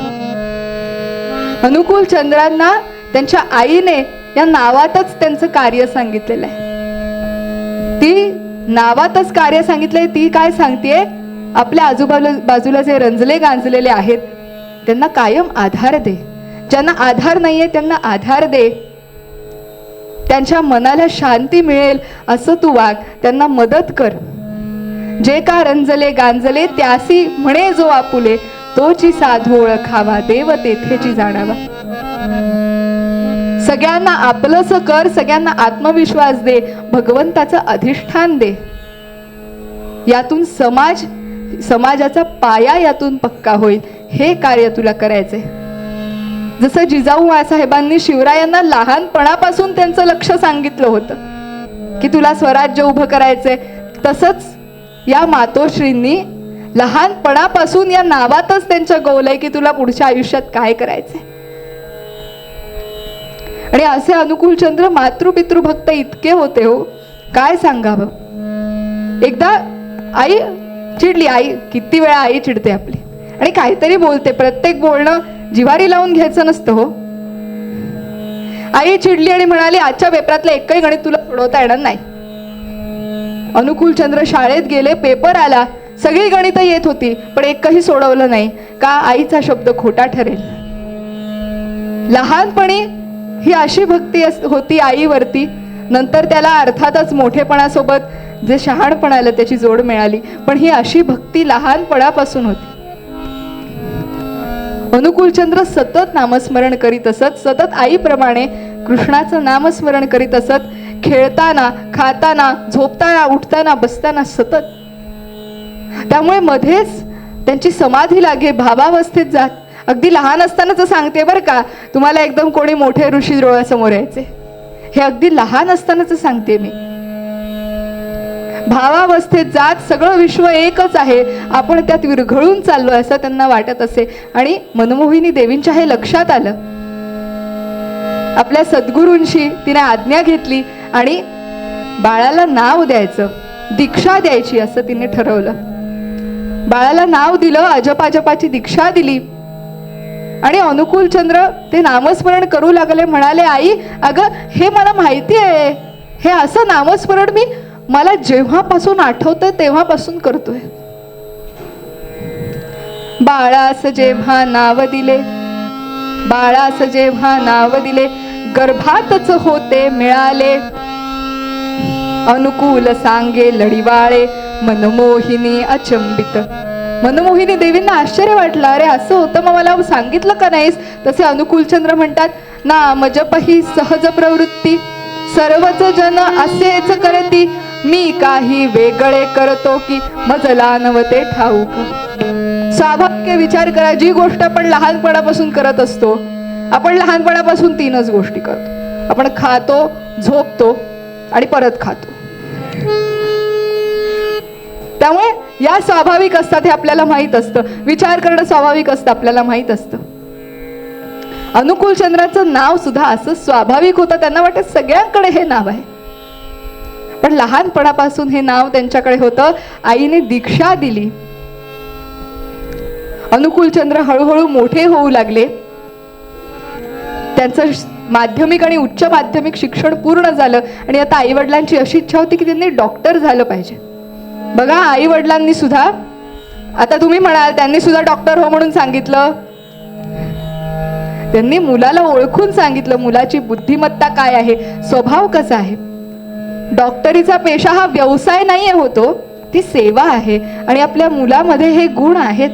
[SPEAKER 2] अनुकूल चंद्रांना त्यांच्या आईने या नावातच त्यांचं कार्य सांगितलेलं आहे. ती नावातच कार्य सांगितलंय. ती काय सांगतेय, आपल्या आजूबाजूला जे रंजले गांजलेले आहेत त्यांना कायम आधार दे. ज्यांना आधार नाहीये त्यांना आधार दे. त्यांच्या मनाला शांती मिळेल असं तू वाग. त्यांना मदत कर. जे का रंजले गांजले त्यासी म्हणे जो आपुले, तोची साधू ओळखावा देव तेथेची जाणावा. सगळ्यांना आपलंसं कर. सगळ्यांना आत्मविश्वास दे. भगवंताचं अधिष्ठान दे. यातून समाजाचा पाया यातून पक्का होईल. हे कार्य तुला करायचंय. जसं जिजाऊ साहेबांनी शिवरायांना लहानपणापासून त्यांचं लक्ष सांगितलं होतं की तुला स्वराज्य उभं करायचंय, तसंच या मातोश्रींनी लहानपणापासून या नावातच त्यांच्या गोवलंय की तुला पुढच्या आयुष्यात काय करायचंय. आणि असे अनुकूलचंद्र मातृपितृभक्त इतके होते हो, काय सांगावं. एकदा आई चिडली. आई किती वेळा आई चिडते आपली आणि काहीतरी बोलते. प्रत्येक बोलणं जिव्हारी लावून घ्यायचं नसतं हो. आई चिडली आणि म्हणाली, आजच्या पेपरातलं एकही गणित तुला सोडवता येणार नाही. अनुकूलचंद्र शाळेत गेले. पेपर आला. सगळी गणितं येत होती पण एकही सोडवलं नाही. का? आईचा शब्द खोटा ठरेल. लहानपणी ही अशी भक्ती होती आईवरती. नंतर त्याला अर्थातच मोठेपणासोबत जे शहाणपण आलं त्याची जोड मिळाली. पण ही अशी भक्ती लहानपणापासून होती. अनुकूलचंद्र सतत नामस्मरण करीत असत. सतत आईप्रमाणे कृष्णाचं नामस्मरण करीत असत. खेळताना, खाताना, झोपताना, उठताना, बसताना सतत. त्यामुळे मध्येच त्यांची समाधी लागे. भावावस्थेत जात. अगदी लहान असतानाच सांगते बरं का, तुम्हाला एकदम कोणी मोठे ऋषी डोळ्यासमोर यायचे. हे अगदी लहान असतानाच सांगते मी. भावावस्थेत जात. सगळं विश्व एकच आहे, आपण त्यात विरघळून चाललोय असं त्यांना वाटत असे. आणि मनमोहिनी देवींच्या हे लक्षात आलं. आपल्या सद्गुरूंशी तिने आज्ञा घेतली आणि बाळाला नाव द्यायचं, दीक्षा द्यायची असं तिने ठरवलं. बाळाला नाव दिलं. अजपाजपाची दीक्षा दिली. आणि अनुकूलचंद्र ते नामस्मरण करू लागले. म्हणाले, आई अगं हे मला माहिती आहे, हे असं नामस्मरण मी मला जेव्हापासून आठवतंय तेव्हापासून करतोय. बाळास जेव्हा नाव दिले, बाळास जेव्हा नाव दिले, गर्भातच होते मिळाले. अनुकूल सांगे लढिवाळे, मनमोहिनी अचंबित. मनमोहिनी देवींना आश्चर्य वाटलं. अरे असं होतं, मग मला सांगितलं का नाहीस. तसे अनुकूलचंद्र म्हणतात, नाम जप ही सहज प्रवृत्ती, सर्वच जन असेच करती, मी काही वेगळे करतो की मजला नवते ठाऊक. स्वाभाविक विचार करा. जी गोष्ट आपण लहानपणापासून करत असतो, आपण लहानपणापासून 3च गोष्टी करतो. आपण खातो, झोपतो आणि परत खातो. त्यामुळे या स्वाभाविक असतात, हे आपल्याला माहित असतं. विचार करणं स्वाभाविक असतं, आपल्याला माहित असतं. अनुकूलचंद्राचं नाव सुद्धा असं स्वाभाविक होतं. त्यांना वाटत सगळ्यांकडे हे नाव आहे, पण लहानपणापासून हे नाव त्यांच्याकडे होतं. आईने दीक्षा दिली. अनुकूलचंद्र हळूहळू मोठे होऊ लागले. त्यांचं माध्यमिक आणि उच्च माध्यमिक शिक्षण पूर्ण झालं आणि आता आई वडिलांची अशी इच्छा होती की त्यांनी डॉक्टर झालं पाहिजे. बघा, आई वडिलांनी सुद्धा, आता तुम्ही म्हणाल त्यांनी सुद्धा डॉक्टर हो म्हणून सांगितलं. त्यांनी मुलाला ओळखून सांगितलं मुलाची बुद्धिमत्ता काय आहे, स्वभाव कसा आहे. डॉक्टरीचा पेशा हा व्यवसाय नाहीये होतो, ती सेवा आहे. आणि आपल्या मुलामध्ये हे गुण आहेत.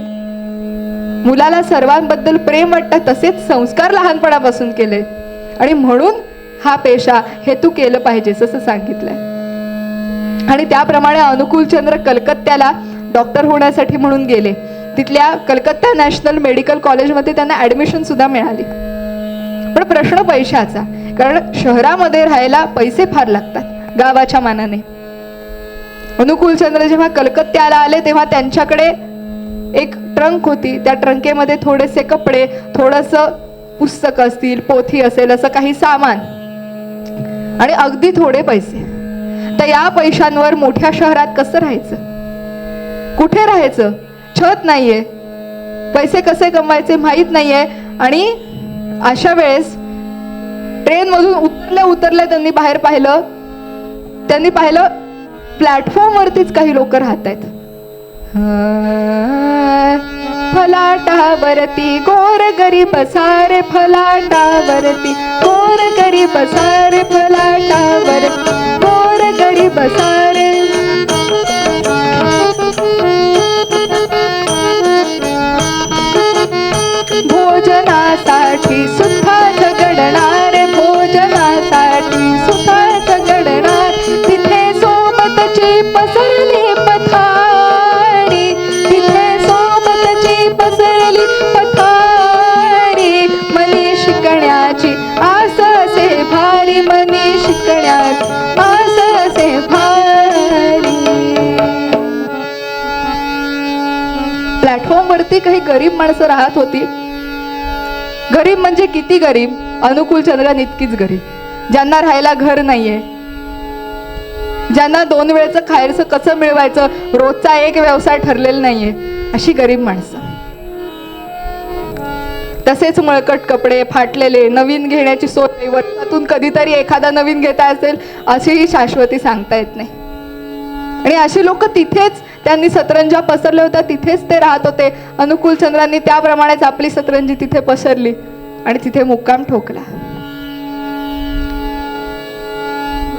[SPEAKER 2] मुलाला सर्वांबद्दल प्रेम वाटतं, तसेच संस्कार लहानपणापासून केले आणि म्हणून हा पेशा हे तू केलं पाहिजेस असं सांगितलंय. आणि त्याप्रमाणे अनुकूलचंद्र कलकत्त्याला डॉक्टर होण्यासाठी म्हणून गेले. तिथल्या कलकत्ता नॅशनल मेडिकल कॉलेजमध्ये त्यांना ऍडमिशन सुद्धा मिळाली. पण प्रश्न पैशाचा, कारण शहरामध्ये राहायला पैसे फार लागतात गावाच्या मानाने. अनुकूलचंद्र जेव्हा कलकत्त्याला आले तेव्हा त्यांच्याकडे एक ट्रंक होती. त्या ट्रंकेमध्ये थोडेसे कपडे, थोडंसं पुस्तकं असतील, पोथी असेल, असं काही सामान आणि अगदी थोडे पैसे. तर या पैशांवर मोठ्या शहरात कसं राहायचं, कुठे राहायचं, छत नाहीये, पैसे कसे कमवायचे माहीत नाहीये. आणि अशा वेळेस ट्रेनमधून उतरले त्यांनी बाहेर पाहिलं, त्यांनी पाहिलं प्लॅटफॉर्मवरतीच काही लोक राहत आहेत. फलाटावरती गोर गरीब सारे, फलाटावरती गोर गरीब सारे, फलाटावरती गोर गरीब सारे. भोजनासाठी सुद्धा झगडणार, भोजनासाठी सुद्धा झगडणार. तिथे सोबतची पसरली पथारी, तिथे सोबतची पसरली पथारी. मनी शिकण्याची आस असे भारी, मनी शिकण्याची आस असे भारी. प्लॅटफॉर्मवरती काही गरीब माणसं राहत होती. गरीब म्हणजे किती गरीब, अनुकूल चंद्रन इतकीच गरीब, ज्यांना राहायला घर नाहीये, ज्यांना 2 वेळेचं खायचं कसं मिळवायचं रोजचा एक व्यवसाय ठरलेला नाहीये, अशी गरीब माणसं. तसेच मळकट कपडे, फाटलेले, नवीन घेण्याची सोय, वर्षातून कधीतरी एखादा नवीन घेता असेल अशीही शाश्वती सांगता येत नाही. आणि अशी लोक तिथेच, त्यांनी सतरंजा पसरल्या होत्या तिथेच ते राहत होते. अनुकूल चंद्रांनी त्याप्रमाणेच आपली सतरंजी तिथे पसरली आणि तिथे मुक्काम ठोकला.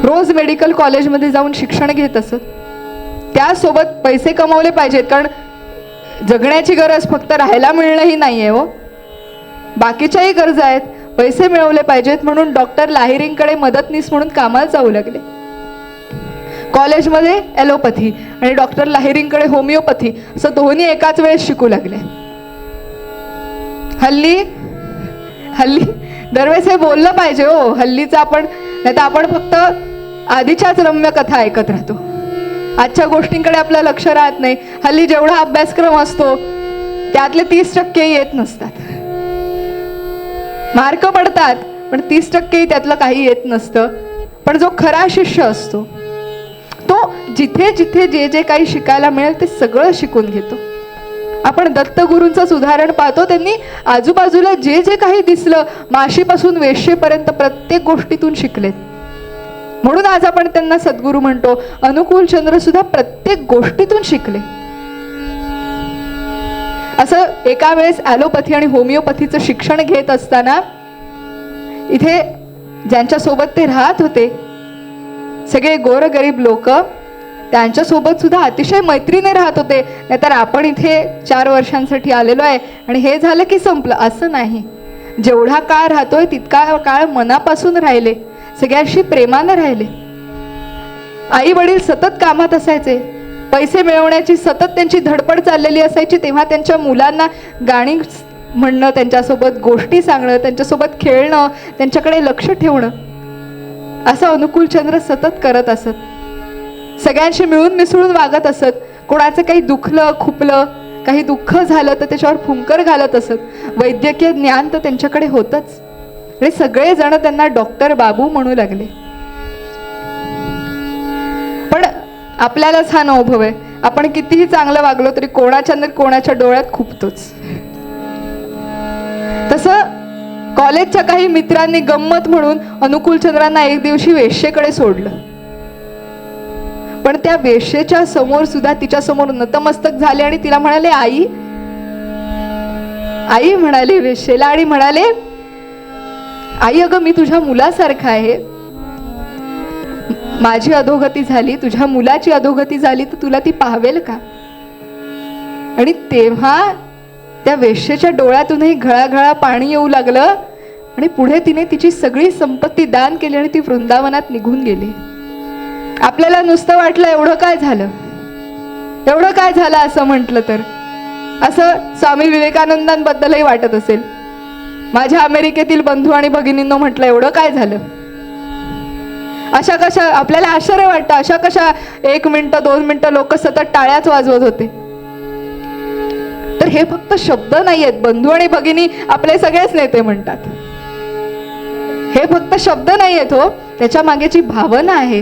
[SPEAKER 2] रोज मेडिकल कॉलेजमध्ये जाऊन शिक्षण घेत असत. त्यासोबत पैसे कमवले पाहिजेत, कारण जगण्याची गरज फक्त राहायला मिळणंही नाहीये हो, बाकीच्याही गरजा आहेत. पैसे मिळवले पाहिजेत म्हणून डॉक्टर लाहिरींकडे मदतनीस म्हणून कामाला जाऊ लागले. कॉलेजमध्ये ॲलोपॅथी आणि डॉक्टर लाहिरींकडे होमिओपॅथी असं दोन्ही एकाच वेळेस शिकू लागले. हल्ली हल्ली दरवेळेस हे बोललं पाहिजे हो, हल्लीचं आपण, नाही तर आपण फक्त आधीच्याच रम्य कथा ऐकत राहतो, आजच्या गोष्टींकडे आपलं लक्ष राहत नाही. हल्ली जेवढा अभ्यासक्रम असतो त्यातले 30% येत नसतात. मार्क पडतात पण 30% त्यातलं काही येत नसतं. पण जो खरा शिष्य असतो तो जिथे जिथे जे जे काही शिकायला मिळेल ते सगळं शिकून घेतो. आपण दत्तगुरूंचंच उदाहरण पाहतो. त्यांनी आजूबाजूला जे जे काही दिसलं, माशीपासून वेश्येपर्यंत प्रत्येक गोष्टीतून शिकलेत. म्हणून आज आपण त्यांना सद्गुरू म्हणतो. अनुकूल चंद्र सुद्धा प्रत्येक गोष्टीतून शिकले. असं एका वेळेस ॲलोपॅथी आणि होमिओपॅथीचं शिक्षण घेत असताना इथे ज्यांच्यासोबत ते राहत होते सगळे गोरगरीब लोक, त्यांच्यासोबत सुद्धा अतिशय मैत्रीने राहत होते. नाहीतर आपण इथे 4 वर्षांसाठी आलेलो आहे आणि हे झालं की संपलं असं नाही. जेवढा काळ राहतोय तितका काळ मनापासून राहिले, सगळ्यांशी प्रेमानं राहिले. आई वडील सतत कामात असायचे, पैसे मिळवण्याची सतत त्यांची धडपड चाललेली असायची. तेव्हा त्यांच्या मुलांना गाणी म्हणणं, त्यांच्यासोबत गोष्टी सांगणं, त्यांच्यासोबत खेळणं, त्यांच्याकडे लक्ष ठेवणं असं अनुकूल चंद्र सतत करत असत. सगळ्यांशी मिळून मिसळून वागत असत. कोणाचं काही दुखलं खुपलं, काही दुःख झालं तर त्याच्यावर फुंकर घालत असत. वैद्यकीय ज्ञान तर त्यांच्याकडे होतच आणि सगळे जण त्यांना डॉक्टर बाबू म्हणू लागले. पण आपल्यालाच हा अनुभव आहे, आपण कितीही चांगलं वागलो तरी कोणाच्या न कोणाच्या डोळ्यात खुपतोच. तसं कॉलेजच्या काही मित्रांनी गंमत म्हणून अनुकूल चंद्रांना एक दिवशी वेश्येकडे सोडलं. पण त्या वेश्येच्या समोर सुद्धा तिच्या समोर नतमस्तक झाले आणि तिला म्हणाले आई. आई म्हणाले वेश्येला आणि म्हणाले आई अगं मी तुझ्या मुलासारखा आहे, माझी अधोगती झाली, तुझ्या मुलाची अधोगती झाली तर तुला ती पाहावेल का. आणि तेव्हा त्या वेश्येच्या डोळ्यातूनही घळाघळा पाणी येऊ लागलं आणि पुढे तिने तिची सगळी संपत्ती दान केली आणि ती वृंदावनात निघून गेली. आपल्याला नुसतं वाटलं एवढं काय झालं, एवढं काय झालं असं म्हटलं तर असं स्वामी विवेकानंदांबद्दलही वाटत असेल. माझ्या अमेरिकेतील बंधू आणि भगिनींनो म्हटलं एवढं काय झालं. अशा कशा आपल्याला आश्चर्य वाटतं, अशा कशा 1 मिनिटं 2 मिनिटं लोक सतत टाळ्याच वाजवत होते. तर हे फक्त शब्द नाही आहेत. बंधू आणि भगिनी आपले सगळेच नेते म्हणतात. हे फक्त शब्द नाही आहेत हो, त्याच्या मागेची भावना आहे.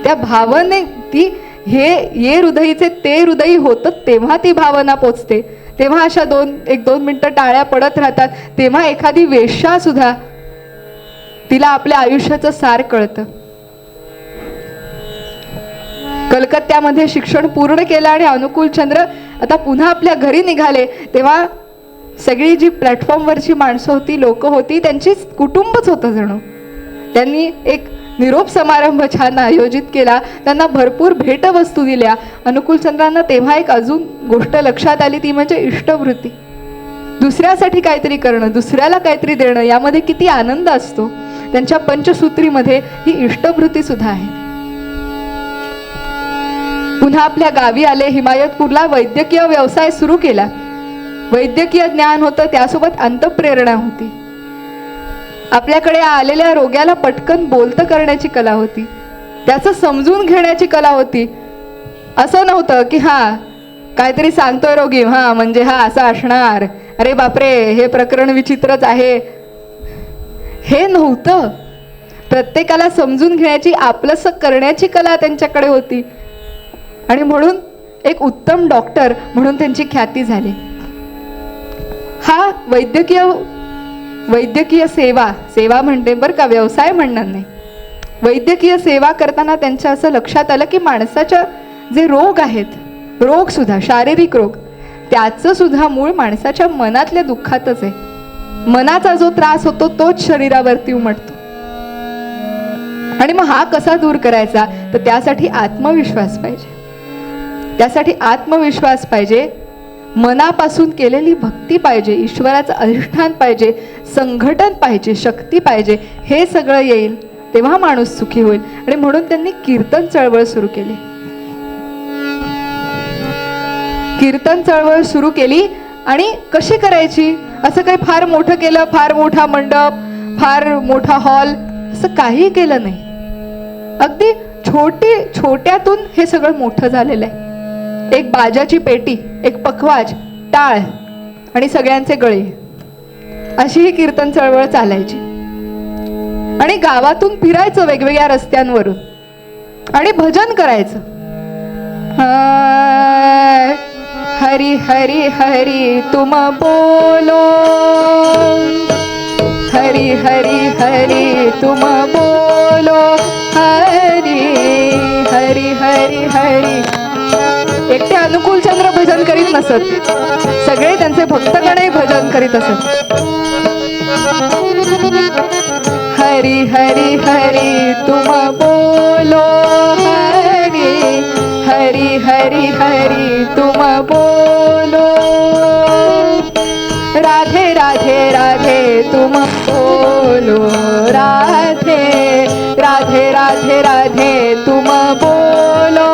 [SPEAKER 2] त्या भावने ती हे ये हृदयीचे ते हृदयी होतं तेव्हा ती भावना पोचते. तेव्हा अशा 1-2 मिनिटं टाळ्या पडत राहतात. तेव्हा एखादी वेश्या सुद्धा तिला आपल्या आयुष्याचं सार कळतं. कलकत्त्यामध्ये शिक्षण पूर्ण केलं आणि अनुकूलचंद्र आता पुन्हा आपल्या घरी निघाले. तेव्हा सगळी जी प्लॅटफॉर्मवरची माणसं होती, लोक होती, त्यांची कुटुंबच होतं जणू. त्यांनी एक निरोप समारंभ छान आयोजित केला. त्यांना भरपूर भेटवस्तू दिल्या. अनुकूलचंद्रांना तेव्हा एक अजून गोष्ट लक्षात आली, ती म्हणजे इष्टवृत्ती. दुसऱ्यासाठी काहीतरी करणं, दुसऱ्याला काहीतरी देणं, यामध्ये किती आनंद असतो. त्यांच्या पंचसूत्रीमध्ये ही इष्टवृत्ती सुद्धा आहे. पुन्हा आपल्या गावी आले. हिमायतपूरला वैद्यकीय व्यवसाय सुरू केला. वैद्यकीय ज्ञान होतं, त्यासोबत अंतःप्रेरणा होती. आपल्याकडे आलेल्या रोग्याला पटकन बोलतं करण्याची कला होती. त्याचं समजून घेण्याची कला होती. असं नव्हतं की हा काहीतरी सांगतोय रोगी, हा म्हणजे हा असं असणार, अरे बापरे हे प्रकरण विचित्रच आहे, हे नव्हतं. प्रत्येकाला समजून घेण्याची, आपलंसं करण्याची कला त्यांच्याकडे होती. आणि म्हणून एक उत्तम डॉक्टर म्हणून त्यांची ख्याती झाली. हा वैद्यकीय सेवा म्हणते बरं का, व्यवसाय म्हणणार नाही. वैद्यकीय सेवा करताना त्यांच्या असं लक्षात आलं की माणसाच्या जे रोग आहेत, रोग सुद्धा शारीरिक रोग, त्याचं सुद्धा मूळ माणसाच्या मनातल्या दुःखातच आहे. मनाचा जो त्रास होतो तोच शरीरावरती उमटतो. आणि मग हा कसा दूर करायचा, तर त्यासाठी आत्मविश्वास पाहिजे. त्यासाठी आत्मविश्वास पाहिजे, मनापासून केलेली भक्ती पाहिजे, ईश्वराचं अधिष्ठान पाहिजे, संघटन पाहिजे, शक्ती पाहिजे. हे सगळं येईल तेव्हा माणूस सुखी होईल. आणि म्हणून त्यांनी कीर्तन चळवळ सुरू केली. कीर्तन चळवळ सुरू केली. आणि कशी करायची, असं काही फार मोठं केलं, फार मोठा मंडप, फार मोठा हॉल, असं काही केलं नाही. अगदी छोट्यातून हे सगळं मोठं झालेलं आहे. एक बाजाची पेटी, एक पखवाज, टाळ आणि सगळ्यांचे गळे, अशी ही कीर्तन चळवळ चालायची. आणि गावातून फिरायचं वेगवेगळ्या रस्त्यांवरून आणि भजन करायचं. हरी हरी हरी तुम बोलो, हरी हरी हरी तुम बोलो, हरी हरी हरी हरी. एकटे अनुकूलचंद्र भजन करीत नसत, सगळे त्यांचे भक्तगणही भजन करीत असत. हरी हरी हरी तुम बोलो, हरी हरी हरी हरी तुम बोलो, राधे राधे राधे तुम बोलो, राधे राधे राधे राधे तुम बोलो,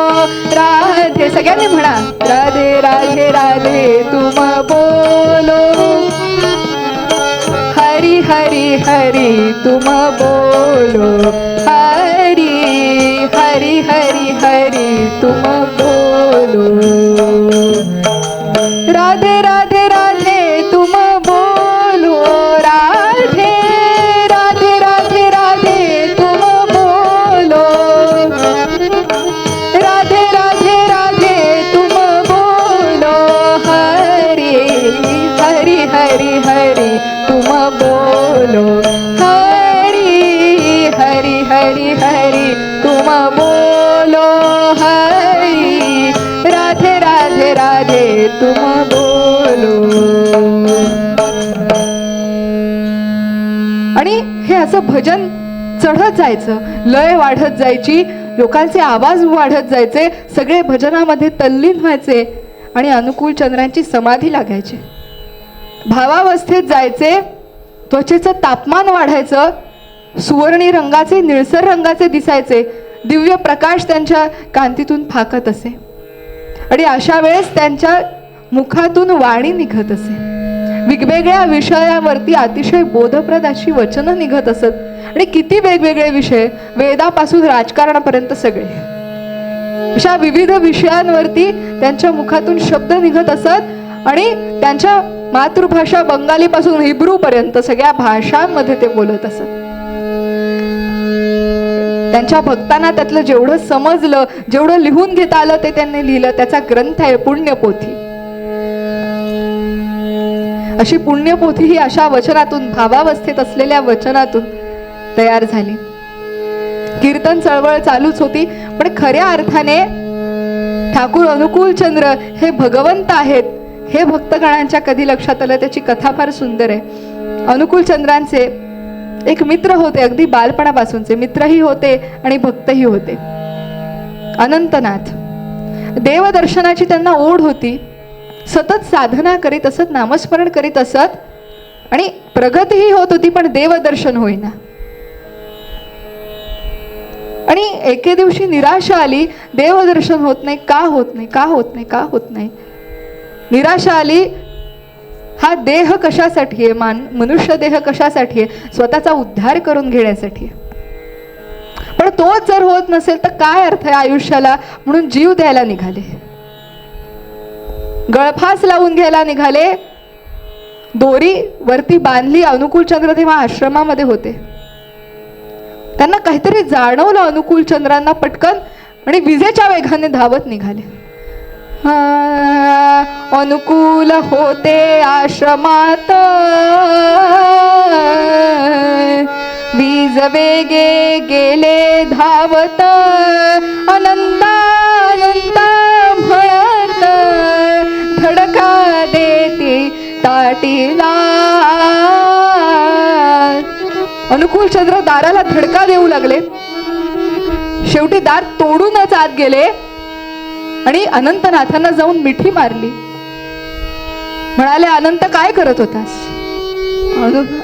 [SPEAKER 2] राधे. सगळ्यांनी म्हणा, राधे राधे राधे तुम बोलो, हरी हरी हरी तुम बोलो, हरी हरी हरी हरी तुम बोलो, राधे राधे राधे तुम बोलो, राधे राधे राधे राधे तुम बोलो, राधे राधे राधे तुम बोलो, हरी हरी हरी हरी तुम बोलो, हरी हरी हरी हरी तुम बोलो, हरी राधे राधे राधे तुम बोलो. आणि हे असं भजन चढत जायचं, लय वाढत जायची, लोकांचे आवाज वाढत जायचे, सगळे भजनामध्ये तल्लीन व्हायचे आणि अनुकूलचंद्रांची समाधी लागायची. भावावस्थेत जायचे, त्वचेचं तापमान वाढायचं, सुवर्णी रंगाचे, निळसर रंगाचे दिसायचे, दिव्य प्रकाश त्यांच्या कांतीतून फाकत असे. आणि अशा वेळेस त्यांच्या मुखातून वाणी निघत असे, वेगवेगळ्या विषयावरती अतिशय बोधप्रद अशी वचनं निघत असत. आणि किती वेगवेगळे विषय, वेदापासून राजकारणापर्यंत सगळे, अशा विविध विषयांवरती त्यांच्या मुखातून शब्द निघत असत. आणि त्यांच्या मातृभाषा बंगाली पासून हिब्रू पर्यंत सगळ्या भाषांमध्ये ते बोलत असत. त्यांच्या भक्तांना त्यातलं जेवढं समजलं, जेवढं लिहून घेता आलं ते त्यांनी लिहिलं. त्याचा ग्रंथ आहे पुण्यपोथी. अशी पुण्यपोथी ही अशा वचनातून, भावावस्थेत असलेल्या वचनातून तयार झाली. कीर्तन चळवळ चालूच होती, पण खऱ्या अर्थाने ठाकूर अनुकूलचंद्र हे भगवंत आहेत हे भक्तगणांच्या कधी लक्षात आलं. त्याची कथा फार सुंदर आहे. अनुकूलचंद्रांचे एक मित्र होते, अगदी बालपणापासूनचे मित्रही होते आणि भक्तही होते, अनंतनाथ. देवदर्शनाची त्यांना ओढ होती. सतत साधना करीत असत, नामस्मरण करीत असत आणि प्रगतीही होत होती, पण देवदर्शन होईना. आणि एके दिवशी निराशा आली. देवदर्शन होत नाही, का होत नाही, का होत नाही, का होत नाही. निराशा आली. हा देह कशासाठी आहे? मनुष्य देह कशासाठी आहे? स्वतःचा उद्धार करून घेण्यासाठी. पण तोच जर होत नसेल तर काय अर्थ आहे आयुष्याला? म्हणून जीव द्यायला निघाले, गळफास लावून घ्यायला निघाले. दोरी वरती बांधली. अनुकूलचंद्र तेव्हा आश्रमामध्ये होते. त्यांना काहीतरी जाणवलं अनुकूलचंद्रांना पटकन, आणि विजेच्या वेगाने धावत निघाले. अनुकूल होते आश्रमात, वीज वेगे गेले धावत, अनंत अनंत म्हणत धडका देती ताटीला. अनुकूलचंद्र दाराला धडका देऊ लागले. शेवटी दार तोडूनच आत गेले आणि अनंतनाथांना जाऊन मिठी मारली. म्हणाले, अनंत काय करत होतास?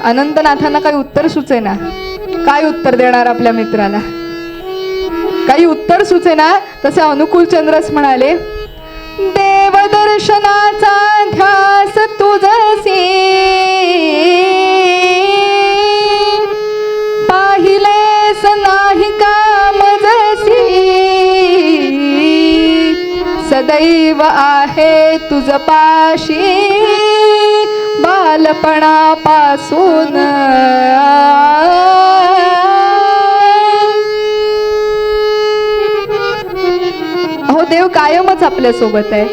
[SPEAKER 2] अनंतनाथांना काही उत्तर सुचेना. काय उत्तर देणार आपल्या मित्राला? काही उत्तर सुचेना. तसे अनुकूलचंद्रच म्हणाले, देवदर्शनाचा ध्यास तुझसी, पाहिलेस नाही का मजसी, सदैव आहे तुझ पाशी, बालपणापासून. अहो, देव कायमच आपल्या सोबत आहे.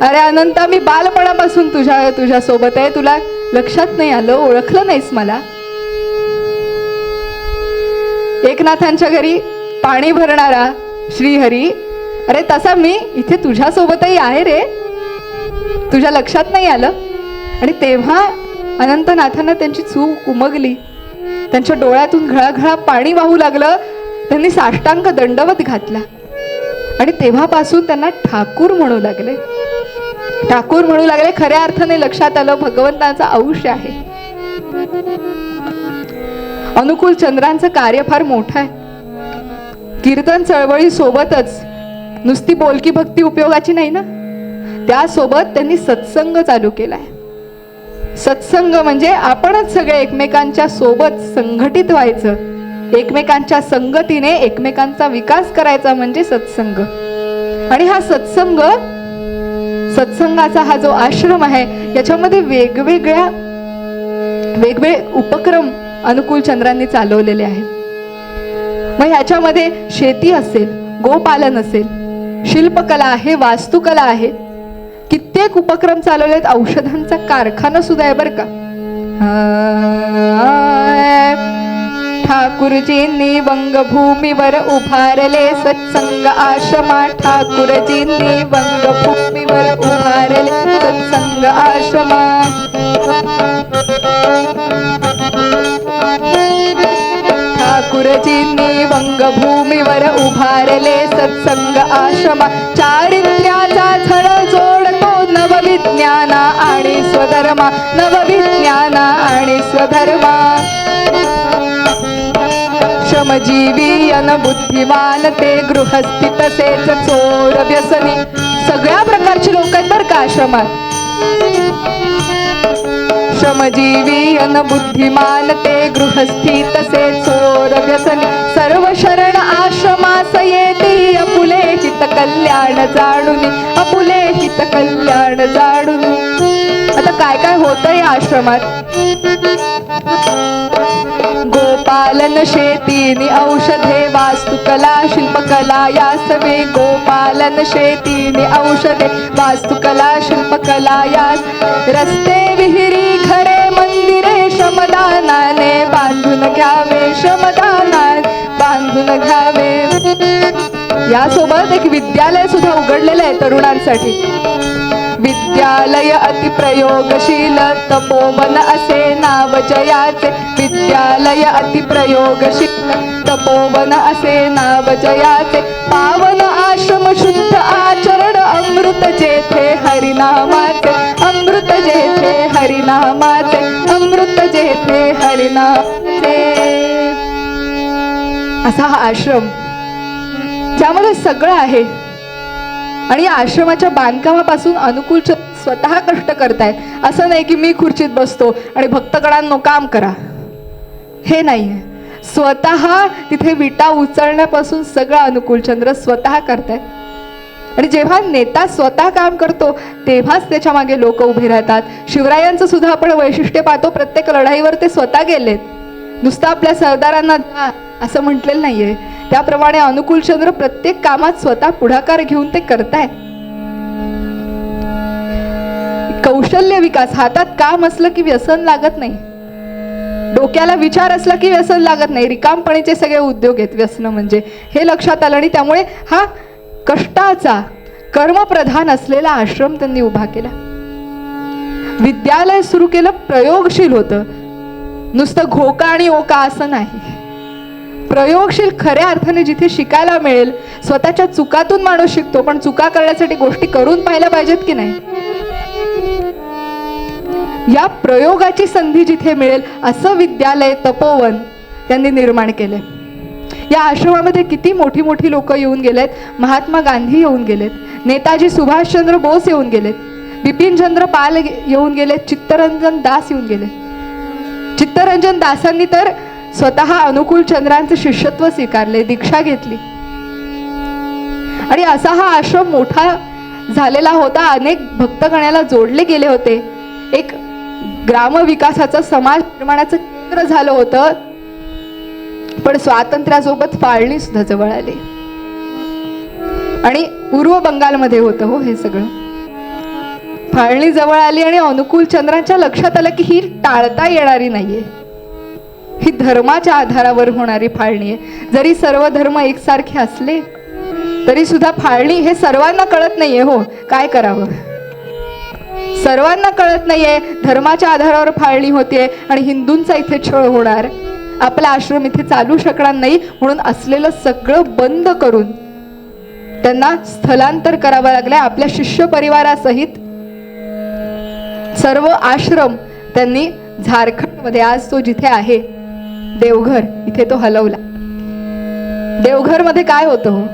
[SPEAKER 2] अरे अनंता, मी बालपणापासून तुझ्या सोबत आहे. तुला लक्षात नाही आलं? ओळखलं नाहीस मला? एकनाथांच्या घरी पाणी भरणारा श्रीहरी, अरे तसा मी इथे तुझ्या सोबतही आहे रे. तुझ्या लक्षात नाही आलं? आणि तेव्हा अनंतनाथांना त्यांची चूक उमगली. त्यांच्या डोळ्यातून घळाघळा पाणी वाहू लागलं. त्यांनी साष्टांग दंडवत घातला आणि तेव्हापासून त्यांना ठाकूर म्हणू लागले. ठाकूर म्हणू लागले. खऱ्या अर्थाने लक्षात आलं भगवंताचा अंश आहे. अनुकूलचंद्रांचं कार्य फार मोठं आहे. कीर्तन चळवळी सोबतच नुसती बोलकी भक्ती उपयोगाची नाही ना, त्यासोबत त्यांनी सत्संग चालू केलाय. सत्संग म्हणजे आपणच सगळे एकमेकांच्या सोबत संघटित व्हायचं, एकमेकांच्या संगतीने एकमेकांचा विकास करायचा म्हणजे सत्संग. आणि हा सत्संगाचा हा जो आश्रम आहे याच्यामध्ये वेगवेगळे उपक्रम अनुकूलचंद्रांनी चालवलेले आहेत. मग ह्याच्यामध्ये शेती असेल, गोपालन असेल, शिल्पकला आहे, वास्तुकला आहे, कित्येक उपक्रम चालवलेत. औषधांचा कारखाना सुद्धा आहे बरं का. ठाकूरजींनी वंगभूमीवर उभारले सत्संग आश्रमा, ठाकूरजींनी वंगभूमीवर उभारले सत्संग आश्रमा. ठाकूरजींनी वंगभूमीवर उभारले सत्संग आश्रमा, चारित्र्याचा झळ जोडतो नवविज्ञाना आणि स्वधर्मा, नवविज्ञाना आणि स्वधर्मा. श्रमजीवी अन बुद्धिमान ते गृहस्थी तसेच चोर व्यसनी, सगळ्या प्रकारचे लोक आहेत बरं का आश्रमात. श्रमजीवी अन बुद्धिमान ते गृहस्थी तसे चोर व्यसनी, सर्व शरण आश्रमास येती, अपुले हित कल्याण जाणून, अपुले हित कल्याण जाणून. होतं या आश्रमात. गोपालन शेतीनी औषधे वास्तुकला शिल्पकला यासवे. गोपालन शेतीनी औषधे वास्तुकला शिल्पकला यास. रस्ते विहिरी घरे मंदिरे श्रमदानाने बांधून घ्यावे. श्रमदानाने बांधून घ्यावे. यासोबत एक विद्यालय सुद्धा उघडलेलं आहे तरुणांसाठी. विद्यालय अतिप्रयोगशील तपोवन असे नाव जयाचे. विद्यालय अतिप्रयोगशील तपोवन असे नाव जयाचे. पावन आश्रम शुद्ध आचरण अमृत जेथे हरिनामाचे. अमृत जेथे हरिनामाचे. अमृत जेथे हरिनामाचे. असा हा आश्रम ज्यामध्ये सगळं आहे. आणि या आश्रमाच्या बांधकामापासून अनुकूल स्वतः कष्ट करतायत. असं नाही की मी खुर्चीत बसतो आणि भक्तगणांनो काम करा, हे नाहीये. स्वतः तिथे विटा उचलण्यापासून सगळं अनुकूलचंद्र स्वतः करतायत. आणि जेव्हा नेता स्वतः काम करतो तेव्हाच त्याच्या मागे लोक उभे राहतात. शिवरायांचं सुद्धा आपण वैशिष्ट्य पाहतो. प्रत्येक लढाईवर ते स्वतः गेलेत. नुसतं आपल्या सरदारांना द्या असं म्हटलेलं नाहीये. त्याप्रमाणे अनुकूलचंद्र प्रत्येक कामात स्वतः पुढाकार घेऊन ते करतायत. कौशल्य विकास. हातात काम असलं की व्यसन लागत नाही. डोक्याला विचार असला की व्यसन लागत नाही. रिकामपणीचे सगळे उद्योग आहेत व्यसन म्हणजे, हे लक्षात आलं. आणि त्यामुळे हा कष्टाचा कर्मप्रधान असलेला आश्रम त्यांनी उभा केला. विद्यालय सुरू केलं, प्रयोगशील होतं. नुसतं घोका आणि ओका असं नाही. प्रयोगशील खऱ्या अर्थाने जिथे शिकायला मिळेल. स्वतःच्या चुकातून माणूस शिकतो, पण चुका करण्यासाठी गोष्टी करून पाहायला पाहिजेत की नाही. या प्रयोगाची संधी जिथे मिळेल असं विद्यालय तपोवन त्यांनी निर्माण केले. या आश्रमामध्ये किती मोठी मोठी लोक येऊन गेलेत. महात्मा गांधी येऊन गेलेत. नेताजी सुभाषचंद्र बोस येऊन गेलेत. बिपिनचंद्र पाल येऊन गेलेत. चित्तरंजन दास येऊन गेले. चित्तरंजन दासांनी तर स्वतः अनुकूलचंद्रांचं शिष्यत्व स्वीकारले, दीक्षा घेतली. आणि असा हा आश्रम मोठा झालेला होता. अनेक भक्तगणाला जोडले गेले होते. एक ग्रामविकासाचं, समाज निर्माणाचं केंद्र झालं होतं. पण स्वातंत्र्यासोबत फाळणी सुद्धा जवळ आली. आणि पूर्व बंगालमध्ये होतं हो हे सगळं. फाळणी जवळ आली आणि अनुकूलचंद्रांच्या लक्षात आलं की ही टाळता येणारी नाहीये. ही धर्माच्या आधारावर होणारी फाळणी आहे. जरी सर्व धर्म एकसारखे असले तरी सुद्धा फाळणी हे सर्वांना कळत नाहीये. हो, काय करावं, सर्वांना कळत नाहीये. धर्माच्या आधारावर फाळणी होतीये आणि हिंदूंचा इथे छळ होणार. आपला आश्रम इथे चालू शकणार नाही. म्हणून असलेलं सगळं बंद करून त्यांना स्थलांतर करावं लागलंय. आपल्या शिष्य परिवारासहित सर्व आश्रम त्यांनी झारखंडमध्ये, आज तो जिथे आहे देवघर, इथे तो हलवला. देवघर मध्ये काय होतं हो?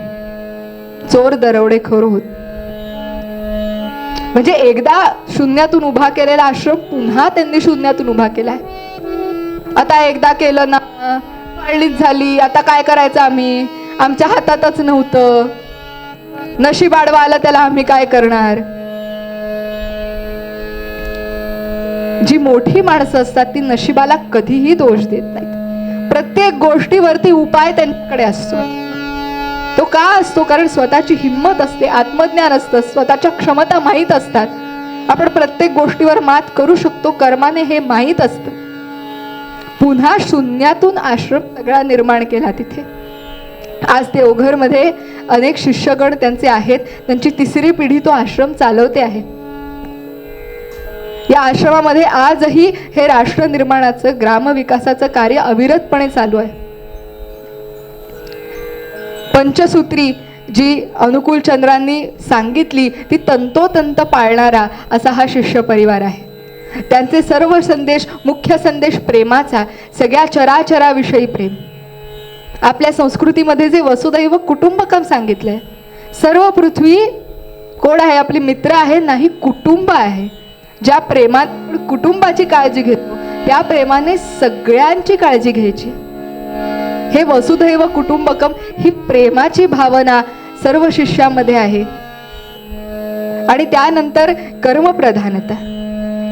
[SPEAKER 2] चोर दरोडेखोर होत. म्हणजे एकदा शून्यातून उभा केलेला आश्रम पुन्हा त्यांनी शून्यातून उभा केलाय. आता एकदा केलं ना, फाळणीच झाली, आता काय करायचं आम्ही, आमच्या हातातच नव्हतं, नशीब आडवा आलं त्याला आम्ही काय करणार. जी मोठी माणसं असतात ती नशिबाला कधीही दोष देत नाहीत. प्रत्येक गोष्टीवरती उपाय त्यांच्याकडे असतो. तो का असतो? कारण स्वतःची हिंमत असते, आत्मज्ञान असतं, स्वतःच्या क्षमता माहीत असतात. आपण प्रत्येक गोष्टीवर मात करू शकतो कर्माने, हे माहीत असतं. पुन्हा शून्यातून आश्रम सगळा निर्माण केला तिथे. आज देवघरमध्ये अनेक शिष्यगण त्यांचे आहेत. त्यांची तिसरी पिढी तो आश्रम चालवते आहे. या आश्रमामध्ये आजही हे राष्ट्र निर्माणाचं, ग्रामविकासाचं कार्य अविरतपणे चालू आहे. पंचसूत्री जी अनुकूलचंद्रांनी सांगितली ती तंतोतंत पाळणारा असा हा शिष्य परिवार आहे. त्यांचे सर्व संदेश, मुख्य संदेश प्रेमाचा, सगळ्या चराचराविषयी प्रेम. आपल्या संस्कृतीमध्ये जे वसुदैव कुटुंबकम सांगितलंय, सर्व पृथ्वी कोण आहे? आपली मित्र आहे, नाही कुटुंब आहे. ज्या प्रेमात कुटुंबाची काळजी घेतो त्या प्रेमाने सगळ्यांची काळजी घ्यायची. हे वसुधैव कुटुंबकम ही प्रेमाची भावना सर्व शिष्यामध्ये आहे. आणि त्यानंतर कर्मप्रधानता.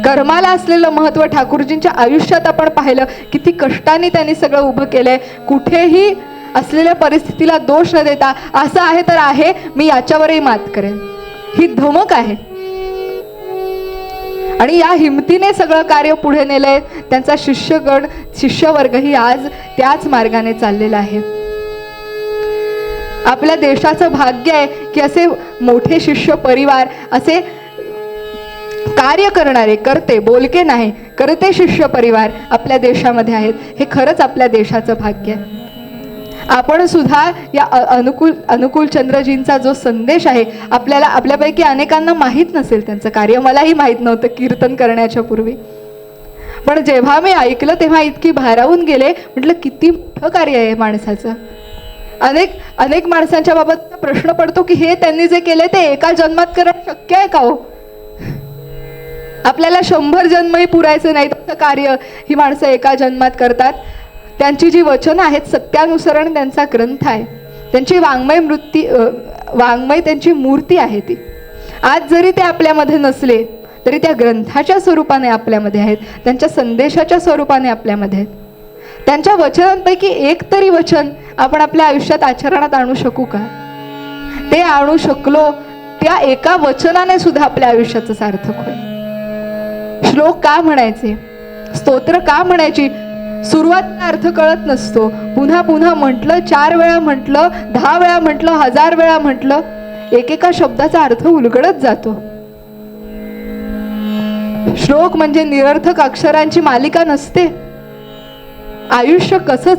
[SPEAKER 2] कर्माला असलेलं महत्त्व ठाकूरजींच्या आयुष्यात आपण पाहिलं. किती कष्टाने त्यांनी सगळं उभं केलंय. कुठेही असलेल्या परिस्थितीला दोष न देता असं आहे तर आहे, मी याच्यावरही मात करेन, ही धमक आहे. आणि या हिमतीने सगळं कार्य पुढे नेलंय. त्यांचा शिष्यगण शिष्यवर्गही आज त्याच मार्गाने चाललेला आहे. आपल्या देशाचं भाग्य आहे की असे मोठे शिष्य परिवार, असे कार्य करणारे, करते बोलके नाही, करते शिष्य परिवार आपल्या देशामध्ये आहेत. हे खरंच आपल्या देशाचं भाग्य आहे. आपण सुद्धा या अनुकूल चंद्रजींचा जो संदेश आहे, आपल्यापैकी अनेकांना माहीत नसेल त्यांचं कार्य. मलाही माहीत नव्हतं कीर्तन करण्याच्या पूर्वी, पण जेव्हा मी ऐकलं तेव्हा इतकी भारावून गेले. म्हटलं किती मोठं कार्य आहे माणसाचं. अनेक माणसांच्या बाबत प्रश्न पडतो की हे त्यांनी जे केले ते एका जन्मात करणं शक्य आहे का हो? आपल्याला 100 जन्मही पुरायचं नाही तसं कार्य ही माणसं एका जन्मात करतात. त्यांची जी वचनं आहेत, सत्यानुसरण त्यांचा ग्रंथ आहे, त्यांची वाङ्मय त्यांची मूर्ती आहे ती. आज जरी ते आपल्यामध्ये नसले तरी त्या ग्रंथाच्या स्वरूपाने आपल्यामध्ये आहेत, त्यांच्या संदेशाच्या स्वरूपाने आपल्यामध्ये आहेत. त्यांच्या वचनांपैकी एक तरी वचन आपण आपल्या आयुष्यात आचरणात आणू शकू का? ते आणू शकलो, त्या एका वचनाने सुद्धा आपल्या आयुष्याचं सार्थक होईल. श्लोक का म्हणायचे, स्तोत्र का म्हणायची, सुरुवातीला अर्थ कळत नसतो. पुन्हा पुन्हा म्हटलं, 4 वेळा म्हटलं, 10 वेळा म्हटलं, 1000 वेळा म्हटलं, एकेका शब्दाचा अर्थ उलगडत जातो. श्लोक म्हणजे निरर्थक अक्षरांची मालिका नसते. आयुष्य कसं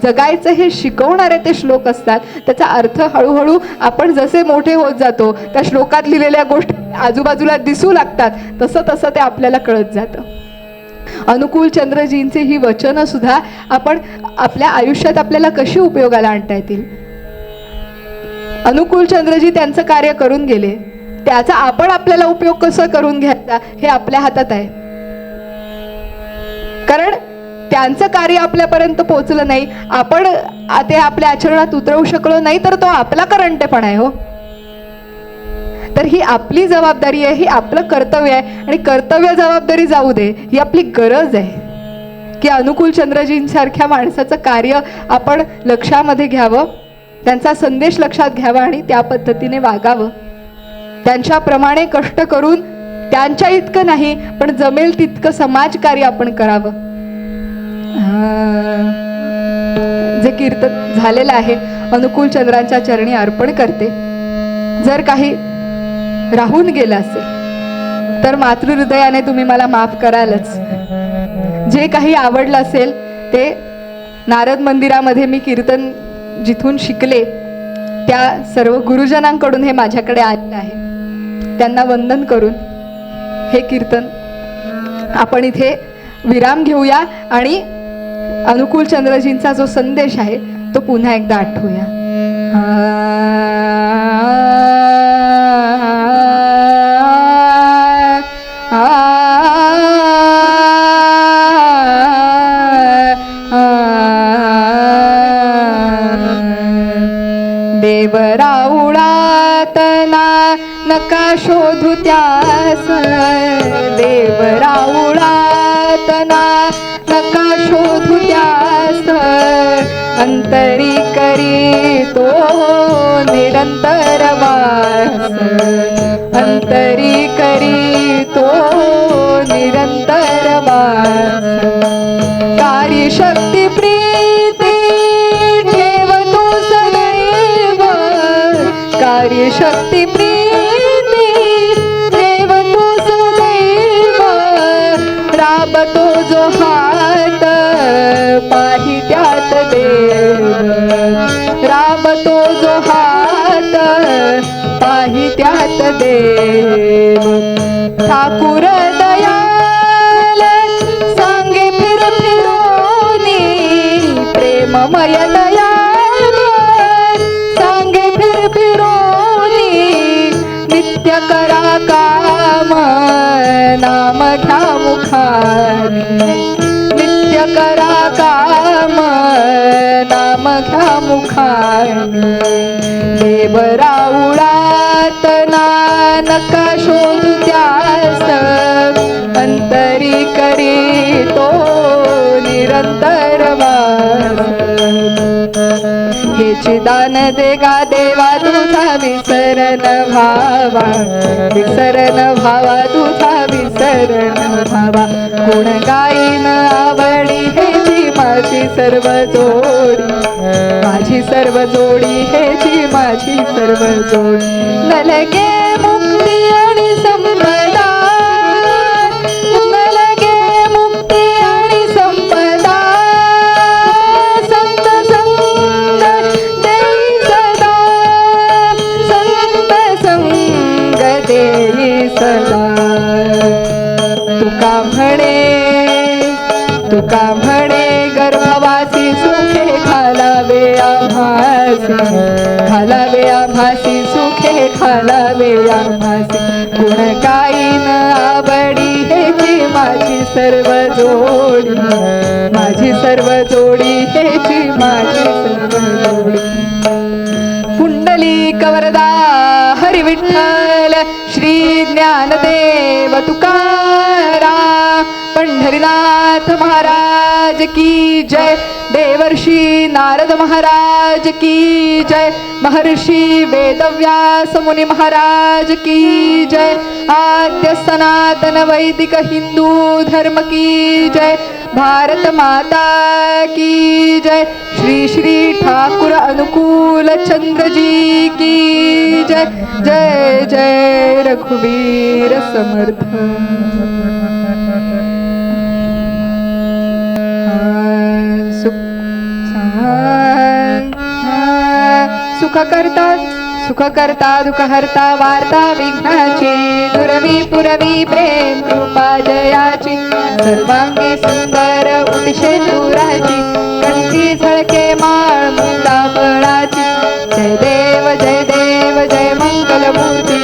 [SPEAKER 2] जगायचं हे शिकवणारे ते श्लोक असतात. त्याचा अर्थ हळूहळू आपण जसे मोठे होत जातो, त्या श्लोकात लिहिलेल्या गोष्टी आजूबाजूला दिसू लागतात, तसं ते आपल्याला कळत जातं. अनुकूल चंद्रजींची ही वचनं सुद्धा आपण आपल्या आयुष्यात आपल्याला कशी उपयोगाला आणता येतील. अनुकूल चंद्रजी त्यांचं कार्य करून गेले, त्याचा आपण आपल्याला उपयोग कसा करून घ्यायचा हे आपल्या हातात आहे. कारण त्यांचं कार्य आपल्यापर्यंत पोहोचलं नाही, आपण ते आपल्या आचरणात उतरवू शकलो नाही, तर तो आपला करंटेपणा आहे हो. तर ही आपली जबाबदारी आहे, ही आपलं कर्तव्य आहे. आणि कर्तव्य जबाबदारी जाऊ दे, ही आपली गरज आहे की अनुकूल चंद्रजींसारख्या माणसाचं कार्य आपण लक्षामध्ये घ्यावं, त्यांचा संदेश लक्षात घ्यावा आणि त्या पद्धतीने वागावं. त्यांच्याप्रमाणे कष्ट करून त्यांच्या इतकं नाही पण जमेल तितकं समाजकार्य आपण करावं. जे कीर्तन झालेलं आहे अनुकूल चंद्रांच्या चरणी अर्पण करते. जर काही राहून गेलं असेल तर मातृहृदयाने तुम्ही मला माफ करालच. जे काही आवडलं असेल ते नारद मंदिरामध्ये मी कीर्तन जिथून शिकले त्या सर्व गुरुजनांकडून हे माझ्याकडे आलेलं आहे. त्यांना वंदन करून हे कीर्तन आपण इथे विराम घेऊया आणि अनुकूल चंद्रजींचा जो संदेश आहे तो पुन्हा एकदा आठवूया. देवराउळातना नका शोधू त्यास, देवराउळातना नका शोधू त्यास, अंतरी करी तो निरंतर वास, अंतरी करी तो निरंतर वास. कार्य शक्ती प्रीती ठेवतो सदैव, कार्य शक्ती प्रीती ठेवतो सदैव, राबतो जो हात पाही त्यात देव, राबतो जो हात पाही त्यात देव. ठाकूर दयाल सांगे फिरोनी, प्रेममय दयाल सांगे फिरोनी, नित्य करा काम नाम घ्या मुखानी, नित्य करा काम नाम घ्या मुखानी. देवराउळातना नका शोधू त्यास, निरंतर वास हेची दान दे गा देवा तुझा विसरण भावा विसरण भावा तुझा विसरण भावा गुण गाईन आवडी हेची माझी सर्व जोडी माझी सर्व जोडी हेची माझी सर्व जोडी न लगे मुक्ती आणि संपदा न लगे मुक्ती आणि संपदा संत संग देई सदा संत संग देई सदा तुका म्हणे गर्भवासी सुखे घालावे आभासी सुखे घालावे आभासी गुण गाईन आवडी हेची माझी सर्व जोडी माझी सर्व जोडी हेची माझी सर्व जोडी पुंडलिक वरदा हरी विठ्ठल श्री ज्ञानदेव तुकाराम पंढरीनाथ महाराज की जय देवर्षी नारद महाराज की जय महर्षी वेदव्यास मुनी महाराज की जय आद्य सनातन वैदिक हिंदू धर्म की जय भारत माता की जय श्री श्री ठाकुर अनुकूल चंद्र जी की जय जय जय रघुवीर समर्थ सुख करता दुःख हरता वार्ता विघ्नाची दुरवी पुरवी प्रेम कृपा जयाची सर्वांगी सुंदर उठशे दुराची कंठी झळके माळ मुक्ता फळाची जय देव जय देव जय मंगल मूर्ती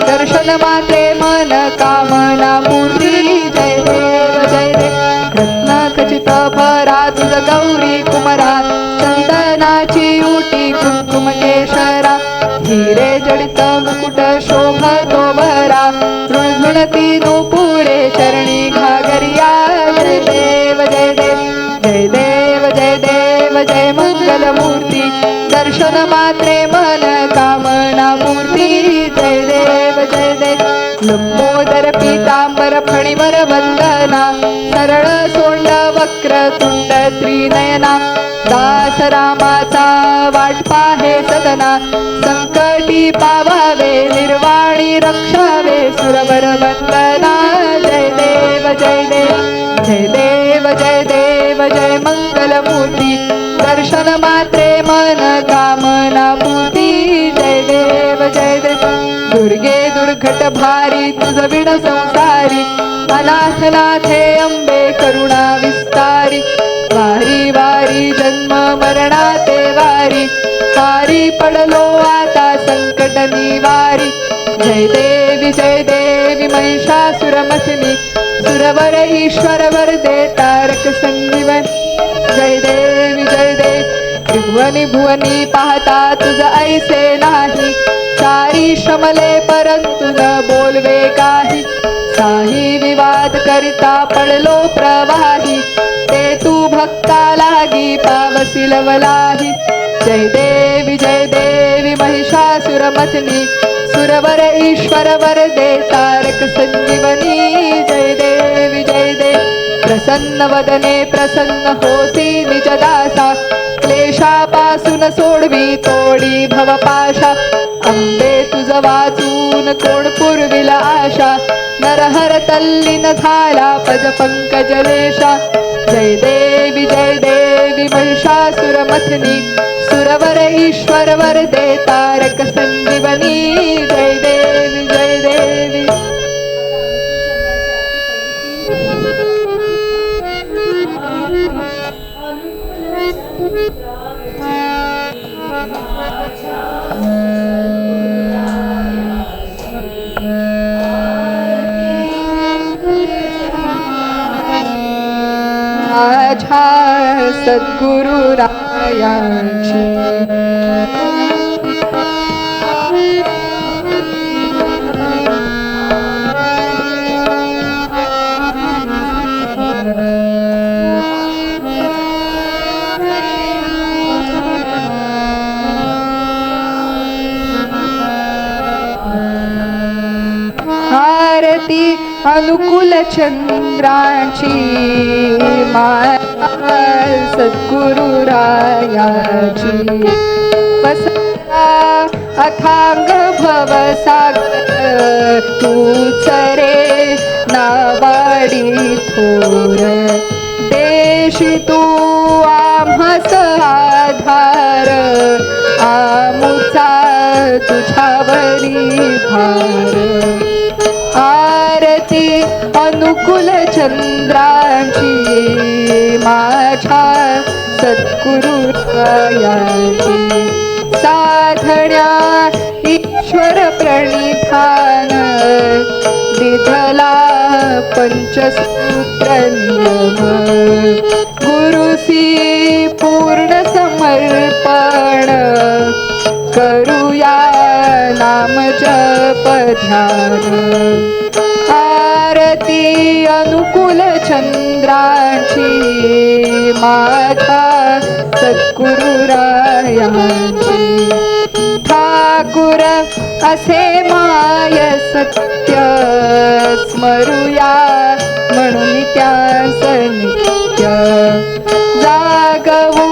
[SPEAKER 2] दर्शन मात्रे मन कामना मूर्ती जय देव जय देव रत्न खचित भरा तुझ गौरी कुमरा चंदनाची उटी कुंकुम केशरा हिरे जडित मुकुट शोभतो भरा रुणझुणती नुपुरे चरणी घागरिया जय देव जय देव जय देव जय देव जय मंगल मूर्ती दर्शन मात्रे मन कामना मूर्ती जय देव जय देव लंबोदर पीतांबर फणीवर वंदना सरळ सोंड वक्र तुंड त्रिनयना दास रामाचा वाट पाहे सदना संकटी पावावे निर्वाणी रक्षावे सुरवर वंदना जय देव जय देव जय देव जय देव जय मंगल मूर्ती दर्शन मात्रे मन कामना पूर्ती जय देव जय देव दुर्गे दुर्घट भारी तुझ विण संसारी अनाथनाथे अंबे करुणा विस्तारी वारी वारी जन्म मरणाते वारी वारी पडलो आता संकट निवारी जय देवी महिषासुरमथिनी सुरवर ईश्वर वरदे तारक संजीवन जय देवी त्रिभुवनी भुवनी पाहता तुझ ऐसे नाही सारी श्रमले परंतु न बोलवे काही साही विवाद करिता पडलो प्रवाही ते तू भक्ता लागी पावसी लवलाही जय देवी महिषासुरमथिनी सुरवर ईश्वर वरदे तारक संजीवनी जय देवी प्रसन्न वदने प्रसन्न होसी निज दासा क्लेशापासून सोडवी तोडी भवपाशा अंबे तुझ वाचून कोण पुरविला आशा नरहर तल्लीन झाला पद पंकजलेशा जय देवी महिषासुरमथिनी सुरवर ईश्वर वरदे तारक संजीवनी जय देवी माझ्या सद्गुरु रायांची अनुकूल चंद्राची माया सद्गुरु रायाची वसला अथांग भवसागर तूच रे नावाडी थोर देशी तू आम्हास आधार आमुचा तुझ्यावरी भार आरती अनुकूल चंद्राची माझ्या सद्गुरु रायाची साधण्या ईश्वर प्रणिधान विधला पंचसूत्र नियम गुरुसी पूर्ण समर्पण करूया नाम जप ध्यान आरती अनुकूल चंद्राची माझ्या सद्गुरु रायाची ठाकुर असे माय सत्य स्मरूया म्हणून त्यास नित्य जागवू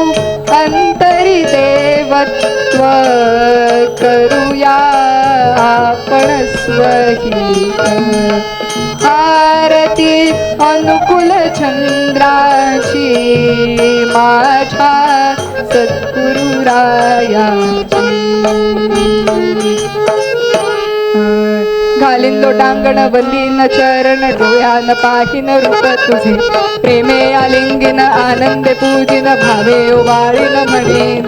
[SPEAKER 2] अंतरी देवत्व करूया आपण स्वहित आरती अनुकूल चंद्राची माझ्या सद्गुरु रायाची घालीन लोटांगण वंदीन चरण डोळ्यान पाहिन रूप तुझे प्रेमे आलिंगिन आनंदे पूजिन भावे ओवाळीन म्हणेन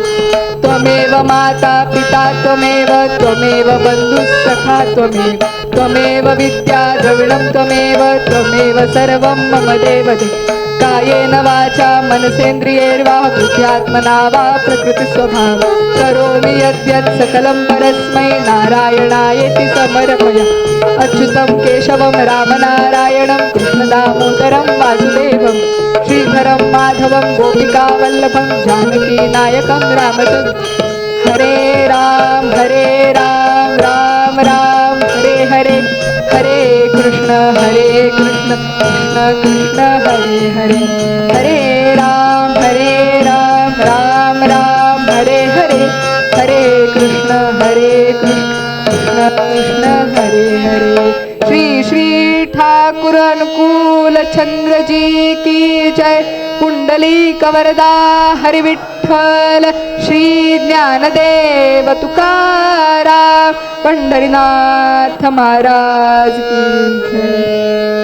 [SPEAKER 2] त्वमेव माता पिता त्वमेव त्वमेव बंधुः सखा त्वमेव त्वमेव विद्या द्रविणं त्वमेव सर्वं मम देव देव कायेन वाचा मनसेन्द्रियैर्वा बुद्ध्यात्मना वा प्रकृतिस्वभाव करोमि यद्यत् सकलं परस्मै नारायणायेति समर्पय अच्युतं केशवं रामनारायणं कृष्णदामोदरं वासुदेवं श्रीधरं माधवं गोपिकावल्लभं जानकीनायकं रामचन्द्र हरे राम राम राम हरे हरे हरे कृष्ण कृष्ण कृष्ण हरे हरे हरे राम राम राम हरे हरे हरे कृष्ण कृष्ण कृष्ण हरे हरे श्री श्री ठाकुर अनुकूल चंद्र जी की जय कुंडली कवरदा हरि विठ्ठल श्री ज्ञानदेव तुकाराम पंढरीनाथ महाराज की जय।